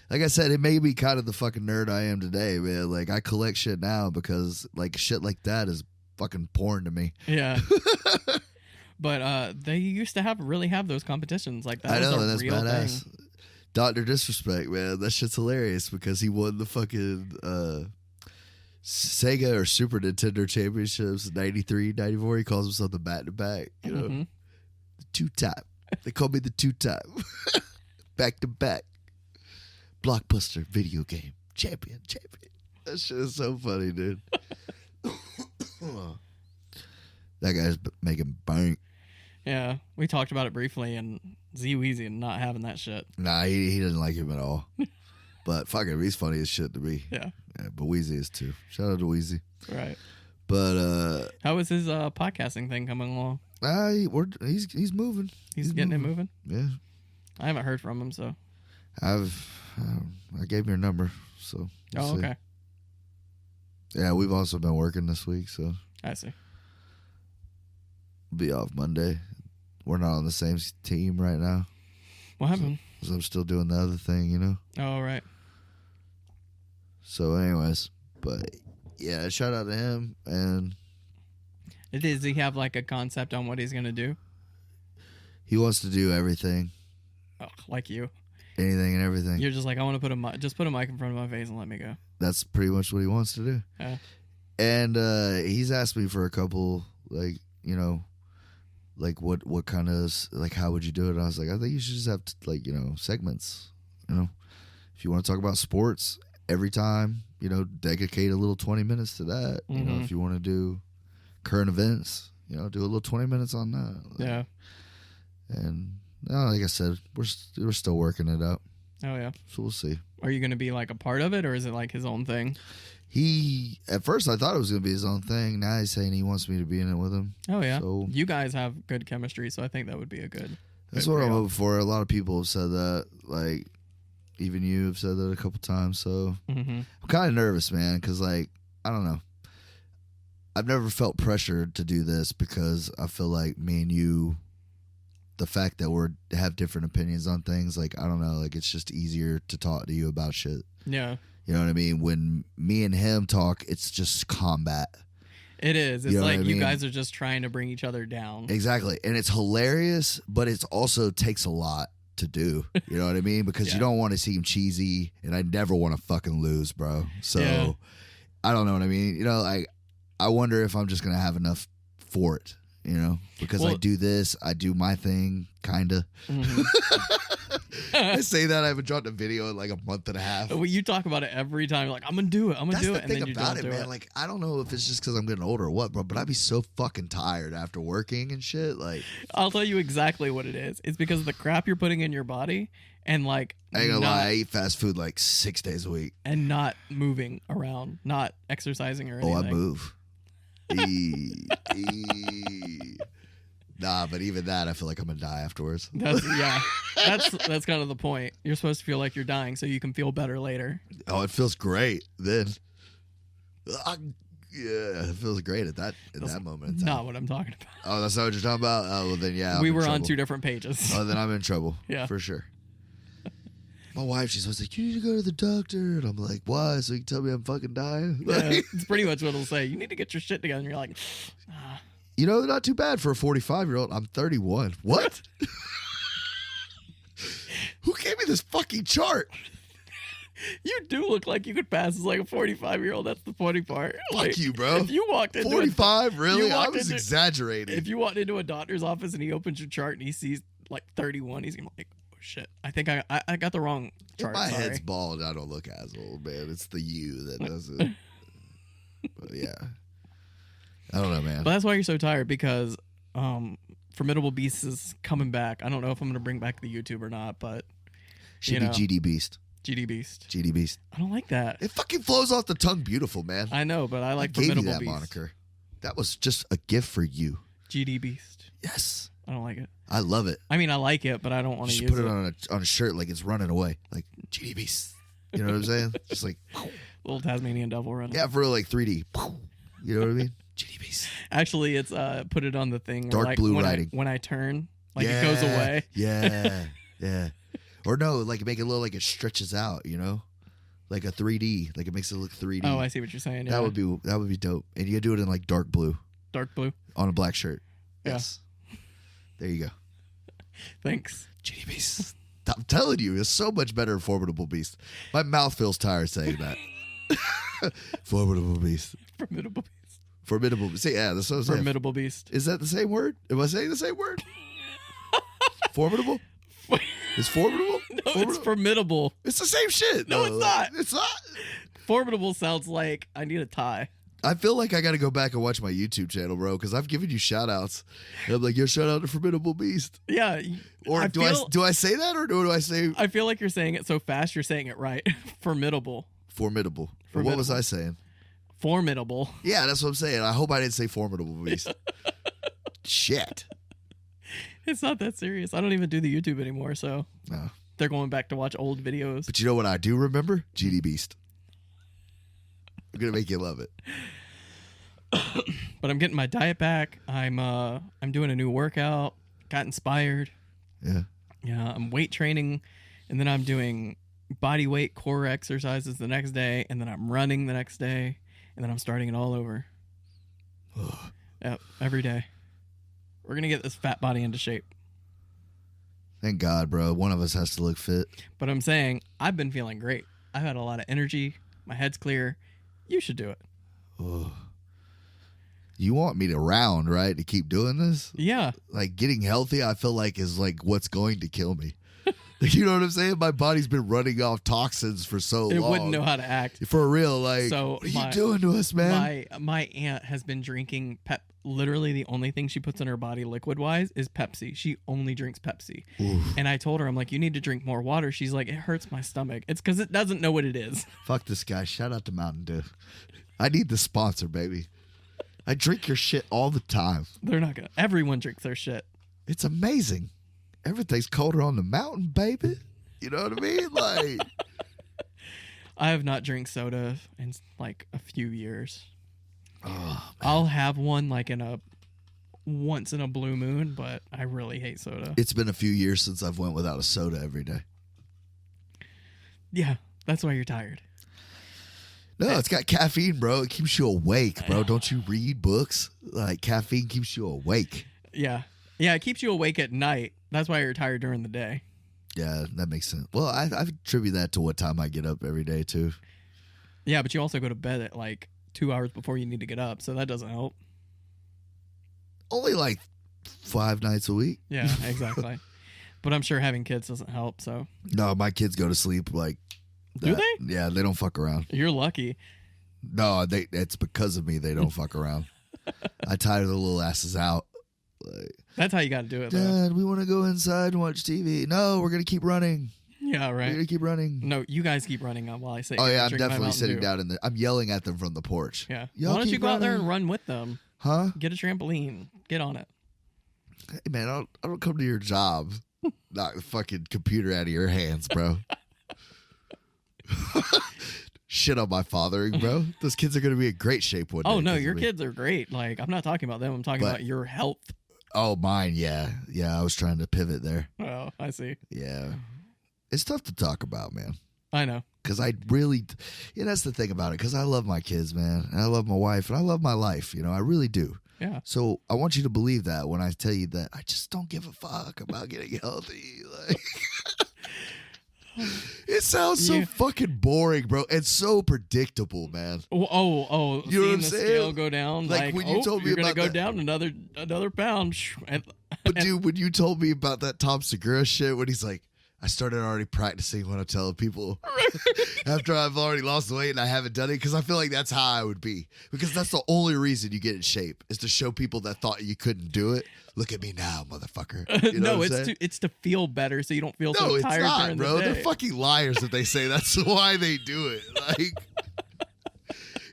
like I said, it made me kind of the fucking nerd I am today, man. Like I collect shit now because like shit like that is fucking porn to me. Yeah. But they used to really have those competitions like that. I know, was a that's real badass. thing. Dr. Disrespect, man, that shit's hilarious because he won the fucking Sega or Super Nintendo championships in 93, 94. He calls himself the back-to-back, you know, the two-time. They call me the two-time. Back-to-back. Blockbuster video game champion. That shit is so funny, dude. That guy's making bank. Yeah, we talked about it briefly, and Z Weezy not having that shit. Nah, he doesn't like him at all. But fuck him, he's funny as shit to me. Yeah. But Weezy is too. Shout out to Weezy. Right. But how is his podcasting thing coming along? He's moving. He's getting it moving. Yeah. I haven't heard from him, so. I gave him your number, so. We'll see. Okay. Yeah, we've also been working this week, so. I see. Be off Monday. We're not on the same team right now. What happened? So I'm still doing the other thing, you know. Oh, right. So, anyways, but yeah, shout out to him. And does he have like a concept on what he's gonna do? he wants to do everything, Like you. anything and everything. You're just like, I want to put a mic in front of my face and let me go. That's pretty much what he wants to do. Yeah. And he's asked me for a couple, like, you know, like what kind of, like, how would you do it? And I was like, I think you should just have, like, you know, segments, you know. If you want to talk about sports every time, you know, dedicate a little 20 minutes to that. You know, if you want to do current events, you know, do a little 20 minutes on that. Like, Yeah. And like I said, we're still working it out. Oh, yeah. So we'll see. Are you going to be like a part of it, or is it like his own thing? At first I thought it was going to be his own thing. Now he's saying he wants me to be in it with him. Oh, yeah. So you guys have good chemistry, so I think that would be a good. that's what I'm hoping for. A lot of people have said that. Like, even you have said that a couple times. So I'm kind of nervous, man, because, like, I don't know. I've never felt pressured to do this because I feel like me and you, the fact that we have different opinions on things, like, I don't know, like, it's just easier to talk to you about shit. Yeah. You know what I mean? When me and him talk, it's just combat. It is. It's You know like what I you mean? guys are just trying to bring each other down. Exactly. And it's hilarious, but it also takes a lot to do. You know what I mean? Because Yeah. you don't want to seem cheesy, and I never want to fucking lose, bro. So Yeah. I don't know what I mean. You know, like, I wonder if I'm just going to have enough for it, you know? Because I Well- do this, I do my thing, kind of. I say that I haven't dropped a video in like a month and a half. Well, you talk about it every time. You're like, I'm gonna do it. I'm gonna That's do the it, and thing then you about don't it, do man. it. Like, I don't know if it's just because I'm getting older or what, bro, but I'd be so fucking tired after working and shit. Like, I'll tell you exactly what it is. It's because of the crap you're putting in your body, and like I ain't gonna not, lie, I eat fast food like 6 days a week. and not moving around, not exercising or anything. Oh, I move. Nah, but even that, I feel like I'm gonna die afterwards. That's that's kind of the point. You're supposed to feel like you're dying so you can feel better later. Oh, it feels great then. Yeah, it feels great at that moment in time. Not what I'm talking about. Oh, that's not what you're talking about? Oh, well then, yeah. We I'm in were on trouble. 2 different pages. Oh, then I'm in trouble. Yeah. For sure. My wife, she's always like, you need to go to the doctor. And I'm like, why? So you can tell me I'm fucking dying? Yeah, Like, it's pretty much what it'll say. You need to get your shit together. And you're like, you know, not too bad for a 45-year-old. I'm 31. What? Who gave me this fucking chart? you do look like you could pass as like a 45-year-old. That's the funny part. Fuck Like, you, bro. If you walked into 45? Really? I walked was into- exaggerating. if you walked into a doctor's office and he opens your chart and he sees like 31, he's gonna be like, oh shit, I think I got the wrong If chart. my Sorry. head's bald, I don't look as old, man. It's the you that does it. But yeah. I don't know, man. But that's why you're so tired, because Formidable Beast is coming back. I don't know if I'm gonna bring back the YouTube or not, but Should you be know. GD Beast. GD Beast. GD Beast. I don't like that. It fucking flows off the tongue beautiful, man. I know, but I like gave you Formidable that Beast. moniker. That was just a gift for you. GD Beast. Yes. I don't like it. I love it. I mean, I like it, but I don't You want to should use put it it. on a shirt like it's running away. Like GD Beast. You know what I'm saying? Just like, Little Tasmanian devil running. yeah, for like 3D. You know what I mean? GD Beast. Actually, it's put it on the thing. Dark where, like, blue when writing. when I turn, like it goes away. Yeah. Yeah. Or no, like make it look like it stretches out, you know? Like a 3D. Like it makes it look 3D. Oh, I see what you're saying. Yeah. That would be dope. And you gotta do it in like dark blue Dark blue. on a black shirt. Yeah. Yes. There you go. Thanks. GD Beast. I'm telling you, it's so much better than Formidable Beast. My mouth feels tired saying that. Formidable Beast. Formidable beast. Formidable. See, yeah, that's what I'm saying. Formidable beast. Is that the same word? Am I saying the same word? Formidable? It's formidable? No, it's formidable. It's the same shit. No, it's not. It's not. Formidable sounds like I need a tie. I feel like I got to go back and watch my YouTube channel, bro, because I've given you shout outs. And I'm like, yo, shout out to Formidable Beast. Yeah. Or do I say that or do I say I feel like you're saying it so fast you're saying it right. Formidable. formidable? Or what was I saying? Formidable. Yeah, that's what I'm saying. I hope I didn't say Formidable Beast. Shit. It's not that serious. I don't even do the YouTube anymore, so No. they're going back to watch old videos. But you know what I do remember? GD Beast. I'm going to make you love it. But I'm getting my diet back. I'm doing a new workout. Got inspired. Yeah. Yeah, I'm weight training, and then I'm doing body weight core exercises the next day, and then I'm running the next day, and then I'm starting it all over. Yep, every day. We're gonna get this fat body into shape. Thank God, bro. One of us has to look fit. But I'm saying I've been feeling great. I've had a lot of energy. My head's clear. You should do it. Oh. You want me to round, right? To keep doing this? Yeah. Like getting healthy, I feel like is like what's going to kill me. You know what I'm saying? My body's been running off toxins for so long. It wouldn't know how to act. For real, like, So what are you doing to us, man? My aunt has been drinking literally the only thing she puts in her body liquid wise is Pepsi. She only drinks Pepsi. Oof. And I told her, I'm like, you need to drink more water. She's like, it hurts my stomach. It's because it doesn't know what it is. Fuck this guy. Shout out to Mountain Dew. I need the sponsor, baby. I drink your shit all the time. They're not gonna. Everyone drinks their shit. It's amazing. Everything's colder on the mountain, baby. You know what I mean? Like, I have not drank soda in like a few years. oh, I'll have one like once in a blue moon, but I really hate soda. it's been a few years since I've went without a soda every day. Yeah, that's why you're tired. No, it's got caffeine, bro. It keeps you awake, bro. Don't you read books? Like, caffeine keeps you awake. Yeah. Yeah, it keeps you awake at night. That's why you're tired during the day. Yeah, that makes sense. Well, I attribute that to what time I get up every day, too. Yeah, but you also go to bed at like 2 hours before you need to get up, so that doesn't help. Only like 5 nights a week. Yeah, exactly. But I'm sure having kids doesn't help, so. No, my kids go to sleep like Do that. they? Yeah, they don't fuck around. You're lucky. No, it's because of me they don't fuck around. I tire the little asses out. Like, That's how you got to do it, though. Dad, we want to go inside and watch TV. No, we're going to keep running. Yeah, We're right. going to keep running. No, you guys keep running on while I sit Oh, here yeah, and I'm drink my definitely Mountain sitting Dew. down in there. I'm yelling at them from the porch. Yeah. Y'all Why don't you keep go out there running. and run with them? Huh? Get a trampoline. Get on it. Hey, man, I don't come to your job. Knock the fucking computer out of your hands, bro. Shit on my fathering, bro. Those kids are going to be in great shape one day. Oh, no, 'cause of your me. kids are great. Like, I'm not talking about them. I'm talking But- about your health. Oh, mine, yeah. Yeah, I was trying to pivot there. Oh, I see. Yeah. It's tough to talk about, man. I know. Because I really, yeah, that's the thing about it. Because I love my kids, man. And I love my wife. And I love my life. You know, I really do. Yeah. So I want you to believe that when I tell you that I just don't give a fuck about getting healthy. Like, it sounds so Yeah. fucking boring, bro. And so predictable, man. You know You know what seeing I'm the saying? scale go down. Like, when you told me you're gonna about go that- down another pound. And, But dude, when you told me about that Tom Segura shit, when he's like, I started already practicing when I'm telling people after I've already lost the weight and I haven't done it, because I feel like that's how I would be. Because that's the only reason you get in shape is to show people that thought you couldn't do it. Look at me now, motherfucker. You know no, what I'm saying? it's to feel better so you don't feel No, so it's tired not, during bro. the day. They're fucking liars if they say that's why they do it. Like,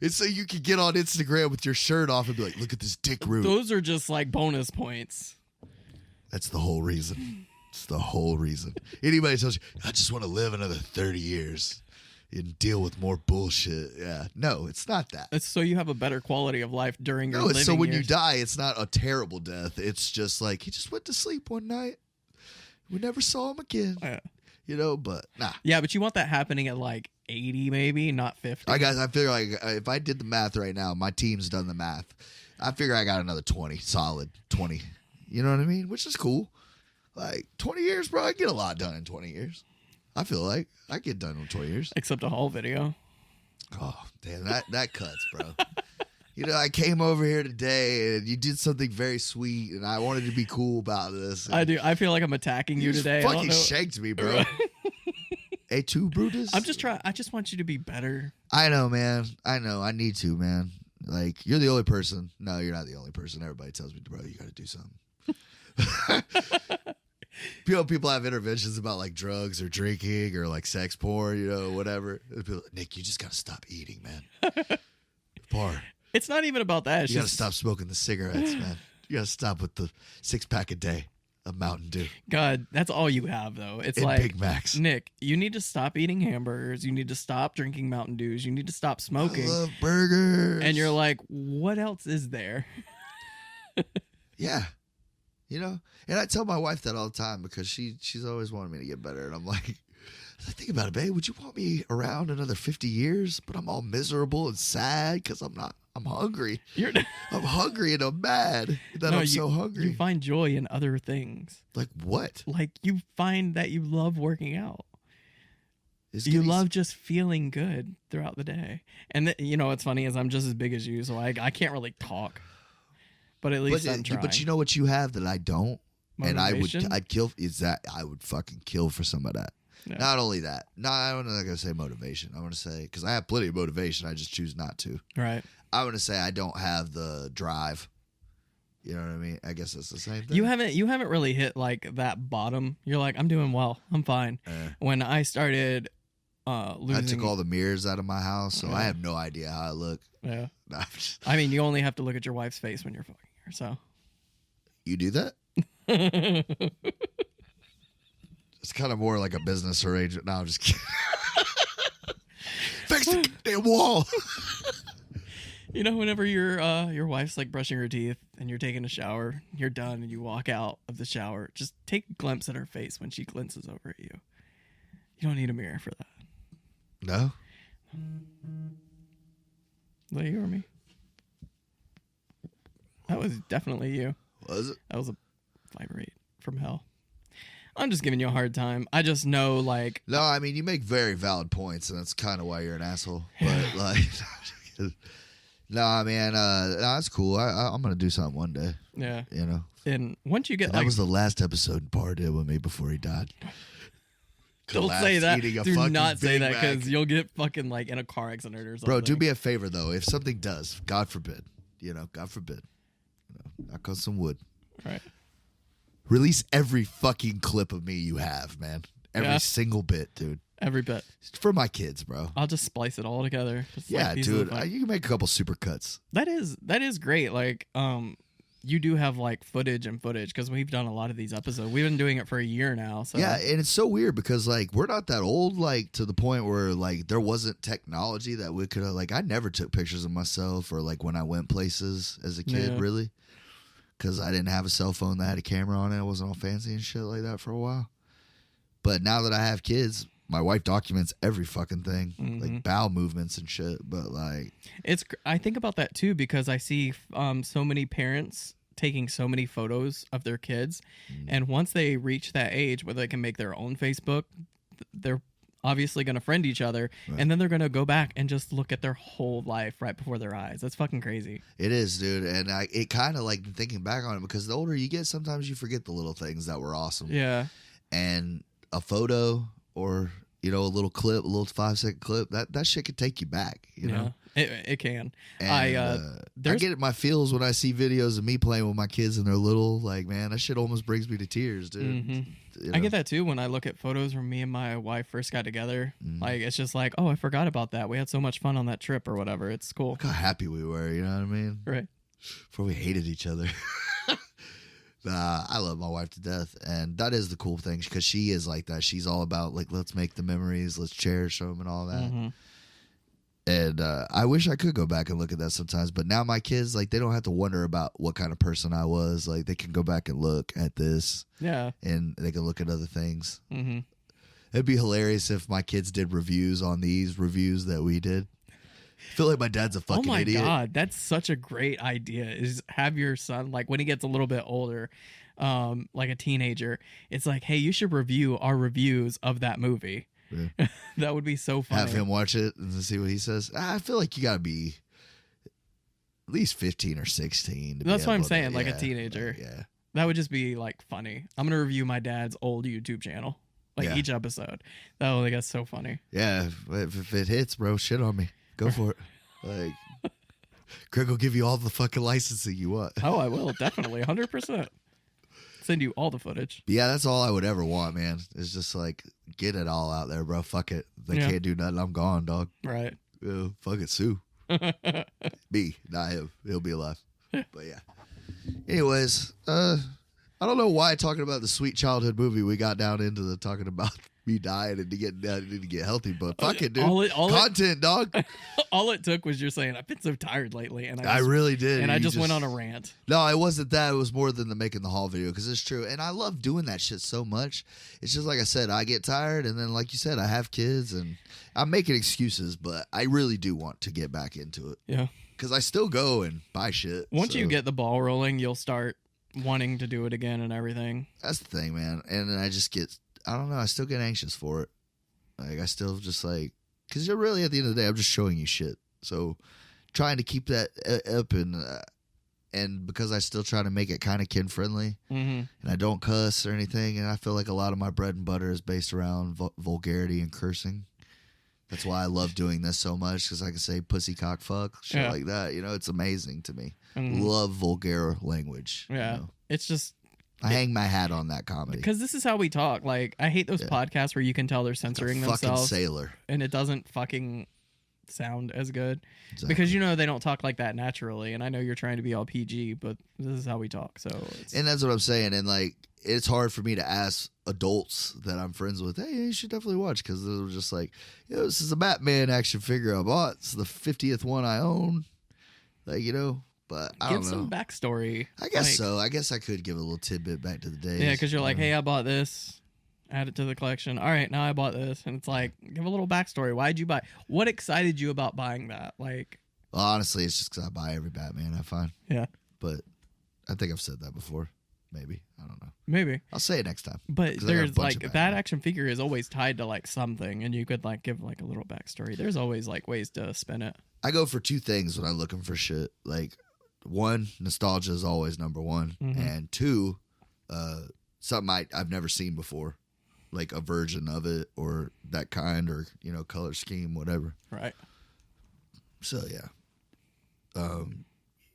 it's so you can get on Instagram with your shirt off and be like, look at this dick root. Those are just like bonus points. That's the whole reason. It's the whole reason. Anybody tells you, I just want to live another 30 years and deal with more bullshit. Yeah. No, it's not that. It's so you have a better quality of life during your No, living it's so when you years. die, it's not a terrible death. It's just like he just went to sleep one night. We never saw him again. Yeah. You know, but nah. Yeah, but you want that happening at like 80 maybe, not 50. I figure like if I did the math right now, my team's done the math. I figure I got another 20, solid 20. You know what I mean? Which is cool. Like 20 years, bro. I get a lot done in 20 years. I feel like I get done in 20 years. Except a haul video. Oh, damn, that cuts, bro. You know, I came over here today and you did something very sweet, and I wanted to be cool about this. I do. I feel like I'm attacking you just today. I don't fucking know. shanked me, bro. Hey, two Brutus. I'm just trying. I just want you to be better. I know, man. I know. I need to, man. Like, you're the only person. No, you're not the only person. Everybody tells me, bro, you got to do something. People have interventions about like drugs or drinking or like sex porn, you know, whatever. People, Nick, you just got to stop eating, man. Par. It's not even about that. It's You got to just, stop smoking the cigarettes, man. You got to stop with the 6-pack a day of Mountain Dew God, that's all you have, though. It's and like, Big Macs. Nick, you need to stop eating hamburgers. You need to stop drinking Mountain Dews. You need to stop I smoking. love burgers. And you're like, what else is there? Yeah. You know, and I tell my wife that all the time because she's always wanted me to get better. And I'm like, think about it, babe. Would you want me around another 50 years? But I'm all miserable and sad because I'm hungry. You're I'm hungry and I'm mad that I'm so hungry. You find joy in other things. Like what? Like you find that you love working out. Is You getting- love just feeling good throughout the day. And you know what's funny is I'm just as big as you, so I can't really talk. But at least I'm trying. But you know what you have that I don't? Motivation? And I'd kill I would fucking kill for some of that. Yeah. Not only that. No, I'm not gonna say motivation. I want to say because I have plenty of motivation, I just choose not to. Right. I want to say I don't have the drive. You know what I mean? I guess it's the same thing. You haven't really hit like that bottom. You're like, I'm doing well. I'm fine. When I started losing, I took all the mirrors out of my house, so I Yeah. have no idea how I look. Yeah. Nah, I'm just- I mean, you only have to look at your wife's face when you're fucking her. So. You do that? It's kind of more like a business arrangement. No, I'm just kidding. Fix the damn wall. You know, whenever your wife's like brushing her teeth and you're taking a shower, you're done and you walk out of the shower, just take a glimpse at her face when she glances over at you. You don't need a mirror for that. No? Was that you or me? That was definitely you. Was it? That was a vibrate from hell. I'm just giving you a hard time. I just know, like, No, I mean, you make very valid points, and that's kind of why you're an asshole. But, like, no, man, no, that's cool. I'm going to do something one day, yeah. you know? And once you get And that like, was the last episode Parr did with me before he died. don't Collapsed say that. eating a Do fucking not say Big that Mac. because you'll get fucking like in a car accident or something. Bro, do me a favor, though. If something does, God forbid, God forbid, knock on some wood. Right. Release every fucking clip of me you have, man. Every Yeah. single bit, dude. Every bit. It's for my kids, bro. I'll just splice it all together. Just like Yeah, pieces of dude. fun. You can make a couple super cuts. That is great. Like, you do have like footage because we've done a lot of these episodes. We've been doing it for a year now. So Yeah, and it's so weird because like we're not that old, like to the point where like there wasn't technology that we could have. Like I never took pictures of myself or like when I went places as a kid, Yeah. really, because I didn't have a cell phone that had a camera on it. I wasn't all fancy and shit like that for a while. But now that I have kids, my wife documents every fucking thing, like bowel movements and shit. But like, I think about that too because I see so many parents taking so many photos of their kids, and once they reach that age where they can make their own Facebook, they're obviously going to friend each other, and then they're going to go back and just look at their whole life right before their eyes. That's fucking crazy. it is, dude. And it kind of like thinking back on it because the older you get, sometimes you forget the little things that were awesome. Yeah. And a photo or a little clip, a little 5-second clip, that shit could take you back, you know. It can. And, I I get my feels when I see videos of me playing with my kids and they're little. Like, man, that shit almost brings me to tears, dude. You I know? get that too when I look at photos when me and my wife first got together. Mm-hmm. Like, it's just like, oh, I forgot about that. We had so much fun on that trip or whatever. It's cool. Look how happy we were, you know what I mean? Right. Before we hated each other. I love my wife to death, and that is the cool thing because she is like that. She's all about like, let's make the memories, let's cherish them, and all that. Mm-hmm. And I wish I could go back and look at that sometimes, but now my kids, like, they don't have to wonder about what kind of person I was. Like, they can go back and look at this, Yeah. and they can look at other things. Mm-hmm. It'd be hilarious if my kids did reviews on these reviews that we did. I feel like my dad's a fucking idiot. Oh my god, that's such a great idea. Is have your son, like when he gets a little bit older, like a teenager, it's like, hey, you should review our reviews of that movie. Yeah. That would be so funny. Have him watch it and see what he says. I feel like you gotta be at least 15 or 16. That's what I'm saying, like a teenager. Yeah. That would just be like funny. I'm gonna review my dad's old YouTube channel, like Yeah. each episode. That would get so funny. Yeah, if it hits, bro, shit on me. Go for it. Like, Craig will give you all the fucking licensing you want. Oh, I will definitely, 100%. Send you all the footage. Yeah, that's all I would ever want, man. It's just like, get it all out there, bro. Fuck it. They Yeah. can't do nothing. I'm gone, dog. Right. Fuck it, Sue. Me, not him. He'll be alive. But yeah. Anyways, I don't know why talking about the sweet childhood movie we got down into the talking about me dying and to get healthy, but fuck it, dude. Content, dog. All it took was you're saying I've been so tired lately, and I really did. and I You just went on a rant. No, it wasn't that. It was more than the making the haul video because it's true, and I love doing that shit so much. It's just like I said, I get tired, and then like you said, I have kids, and I'm making excuses, but I really do want to get back into it. Yeah. Because I still go and buy shit. Once you so get the ball rolling, you'll start wanting to do it again and everything. that's the thing, man. And then I just get, I don't know, I still get anxious for it. Like I still just like, because you're really at the end of the day, I'm just showing you shit. So trying to keep that up and because I still try to make it kind of kid friendly, Mm-hmm. and I don't cuss or anything, and I feel like a lot of my bread and butter is based around vulgarity and cursing. That's why I love doing this so much, because I can say pussy, cock, fuck, shit Yeah. like that. You know, it's amazing to me. Mhm. Love vulgar language. Yeah. You know? It's just I hang my hat on that comedy. because this is how we talk. Like, I hate those Yeah. podcasts where you can tell they're censoring a fucking themselves sailor. and it doesn't fucking sound as good. Exactly. Because, you know, they don't talk like that naturally. And I know you're trying to be all PG, but this is how we talk. So it's, And that's what I'm saying. And like, it's hard for me to ask adults that I'm friends with, hey, you should definitely watch, because they're just like, this is a Batman action figure I bought. It's the 50th one I own. Like, you know, but I give don't know. some backstory. I guess Like, so. I guess I could give a little tidbit back to the days. Yeah, because you're like, hey, I bought this. Add it to the collection. All right, now I bought this. And it's like, give a little backstory. Why'd you buy? What excited you about buying that? Like, Well, honestly, it's just because I buy every Batman I find. yeah, But I think I've said that before. Maybe. I don't know. maybe. I'll say it next time. But 'Cause I got a there's bunch like of that Batman. action figure is always tied to like something, and you could like give like a little backstory. There's always like ways to spin it. I go for two things when I'm looking for shit. Like, one, nostalgia is always number one. Mhm. And two, something I've never seen before. Like a version of it or that kind, or, you know, color scheme, whatever. Right. So, yeah.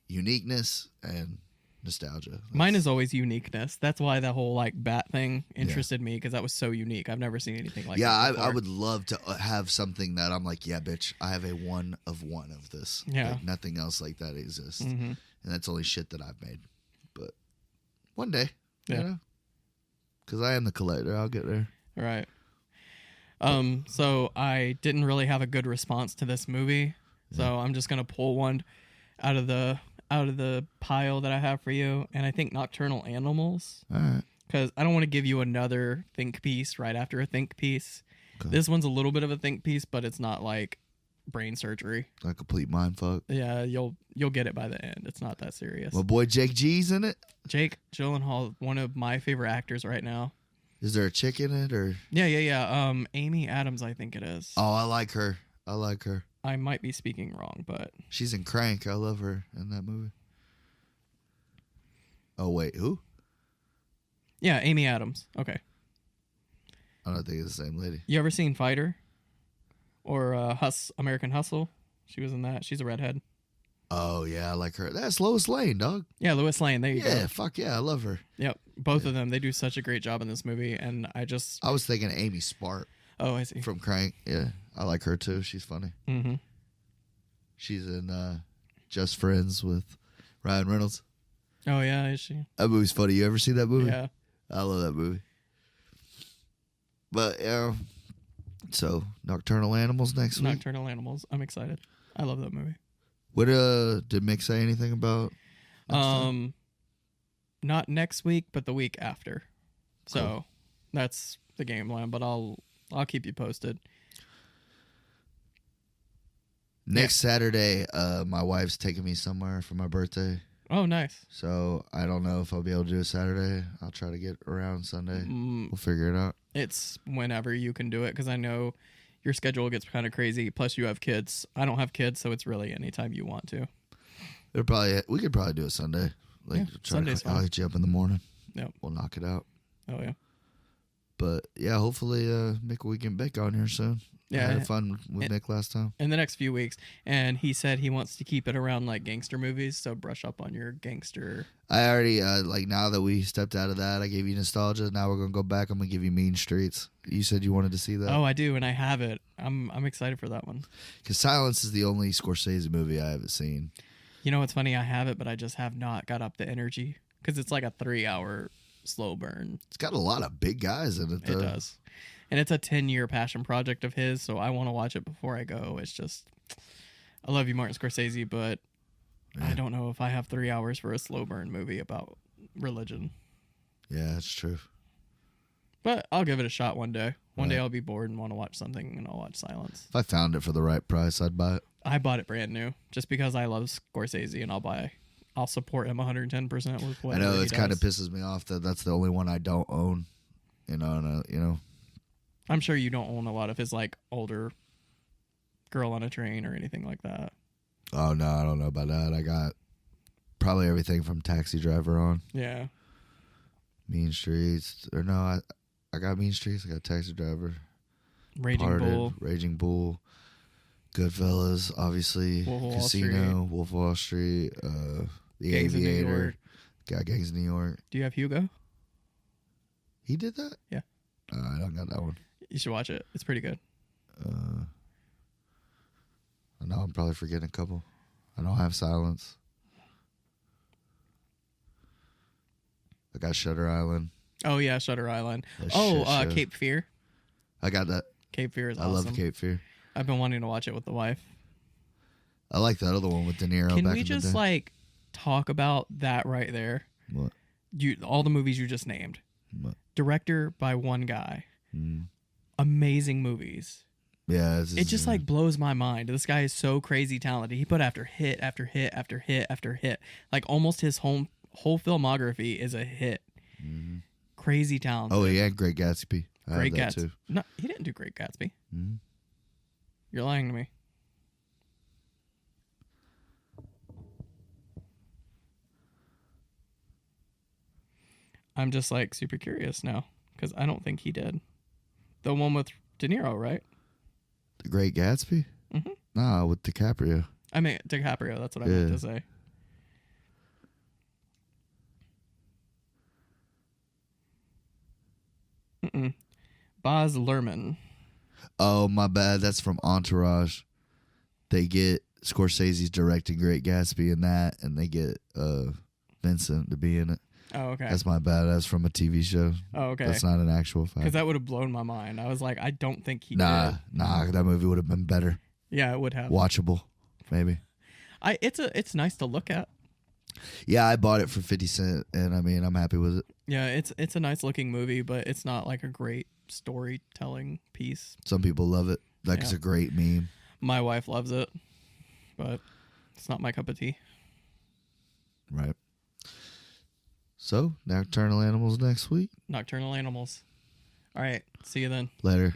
Uniqueness and nostalgia. Mine is always uniqueness. That's why the whole like bat thing interested me, because that was so unique. I've never seen anything like yeah, that. I would love to have something that I'm like, yeah, bitch, I have a one of this. Yeah. Like, nothing else like that exists. Mm-hmm. And that's only shit that I've made. But one day, Yeah. you know, because I am the collector. I'll get there. Right. So I didn't really have a good response to this movie, so I'm just gonna pull one out of the pile that I have for you, and I think Nocturnal Animals, All right. because I don't want to give you another think piece right after a think piece. Okay. This one's a little bit of a think piece, but it's not like brain surgery. A complete mind fuck. Yeah, you'll get it by the end. It's not that serious. My boy Jake G's in it. Jake Gyllenhaal, one of my favorite actors right now. Is there a chick in it or? Yeah. Amy Adams, I think it is. Oh, I like her. I might be speaking wrong, but She's in Crank. I love her in that movie. Oh wait, who? yeah, Amy Adams. Okay. I don't think it's the same lady. You ever seen Fighter? Or American Hustle? She was in that. She's a redhead. Oh yeah, I like her. That's Lois Lane, dog. Yeah, Lois Lane. There you Yeah, go. fuck yeah, I love her. Yep. Both of them. They do such a great job in this movie. And I was thinking Amy Spark I see. from Crank. Yeah, I like her too. She's funny. Mm-hmm. She's in Just Friends with Ryan Reynolds. Oh yeah, is she? That movie's funny. You ever see that movie? Yeah. I love that movie. But yeah, so Nocturnal Animals next week. Nocturnal Animals. I'm excited. I love that movie. What did Mick say anything about? Next time? Not next week, but the week after. So Cool. that's the game plan. But I'll keep you posted. Next Saturday, my wife's taking me somewhere for my birthday. Oh, nice. So I don't know if I'll be able to do it Saturday. I'll try to get around Sunday. We'll figure it out. It's whenever you can do it, because I know your schedule gets kind of crazy. Plus, you have kids. I don't have kids, so it's really anytime you want to. We could probably do it Sunday. Like Yeah, Sunday's I'll fine. hit you up in the morning. Yep. We'll knock it out. Oh yeah. But yeah, hopefully Mick we can Mick on here soon. Yeah. I had fun with Mick last time. In the next few weeks, and he said he wants to keep it around like gangster movies, so brush up on your gangster. I already like now that we stepped out of that, I gave you nostalgia. Now we're gonna go back. I'm gonna give you Mean Streets. You said you wanted to see that. Oh, I do, and I have it. I'm excited for that one. Because Silence is the only Scorsese movie I haven't seen. You know what's funny? I have it, but I just have not got up the energy because it's like a 3-hour slow burn. It's got a lot of big guys in it. It does, and it's a 10-year passion project of his, so I want to watch it before I go. It's just, I love you, Martin Scorsese, but I don't know if I have 3 hours for a slow burn movie about religion. Yeah, that's true. But I'll give it a shot one day. One day I'll be bored and want to watch something, and I'll watch Silence. If I found it for the right price, I'd buy it. I bought it brand new just because I love Scorsese, and I'll support him 110% with whatever I know he it kind of does. pisses me off that that's the only one I don't own. You know. I'm sure you don't own a lot of his like older Girl on a Train or anything like that. Oh no, I don't know about that. I got probably everything from Taxi Driver on. Yeah. Mean Streets, or no, I got Mean Streets. I got Taxi Driver, Raging Bull. Raging Bull, Goodfellas, obviously, Wolf of Wall Casino, Street. Wolf of Wall Street, The Gangs of New Aviator, York. got Gangs of New York. Do you have Hugo? He did that? Yeah. I don't got that one. You should watch it. It's pretty good. I know I'm probably forgetting a couple. I don't have Silence. I got Shutter Island. Oh yeah, Shutter Island. That Oh, shit show. Cape Fear. I got that. Cape Fear is I awesome. love Cape Fear. I've been wanting to watch it with the wife. I like that other one with De Niro. Can back we in just the day. like talk about that right there? What? All the movies you just named. What? Director by one guy. Mm. Amazing movies. Yeah, It just like blows my mind. This guy is so crazy talented. He put after hit after hit after hit after hit. Like almost his whole filmography is a hit. Mhm. Crazy talented. Oh yeah, Great Gatsby. I have Great that Gatsby. too. No, he didn't do Great Gatsby. Mhm. You're lying to me. I'm just like super curious now because I don't think he did. The one with De Niro, right? The Great Gatsby? Mhm. Nah, with DiCaprio. I mean DiCaprio. That's what I meant Yeah. to say. Baz Luhrmann. Oh my bad. That's from Entourage. They get Scorsese's directing Great Gatsby in that, and they get Vincent to be in it. Oh, okay. That's my bad. That's from a TV show. Oh, okay. That's not an actual Because fact. that would have blown my mind. I was like, I don't think he did. Nah, that movie would have been better. Yeah, it would have. Watchable, maybe. It's nice to look at. Yeah, I bought it for 50 cents, and I mean, I'm happy with it. Yeah, it's a nice looking movie, but it's not like a great storytelling piece. Some people love it. Like, it's Yeah. a great meme. My wife loves it, but it's not my cup of tea. Right. So, Nocturnal Animals next week. Nocturnal Animals. All right, see you then. Later.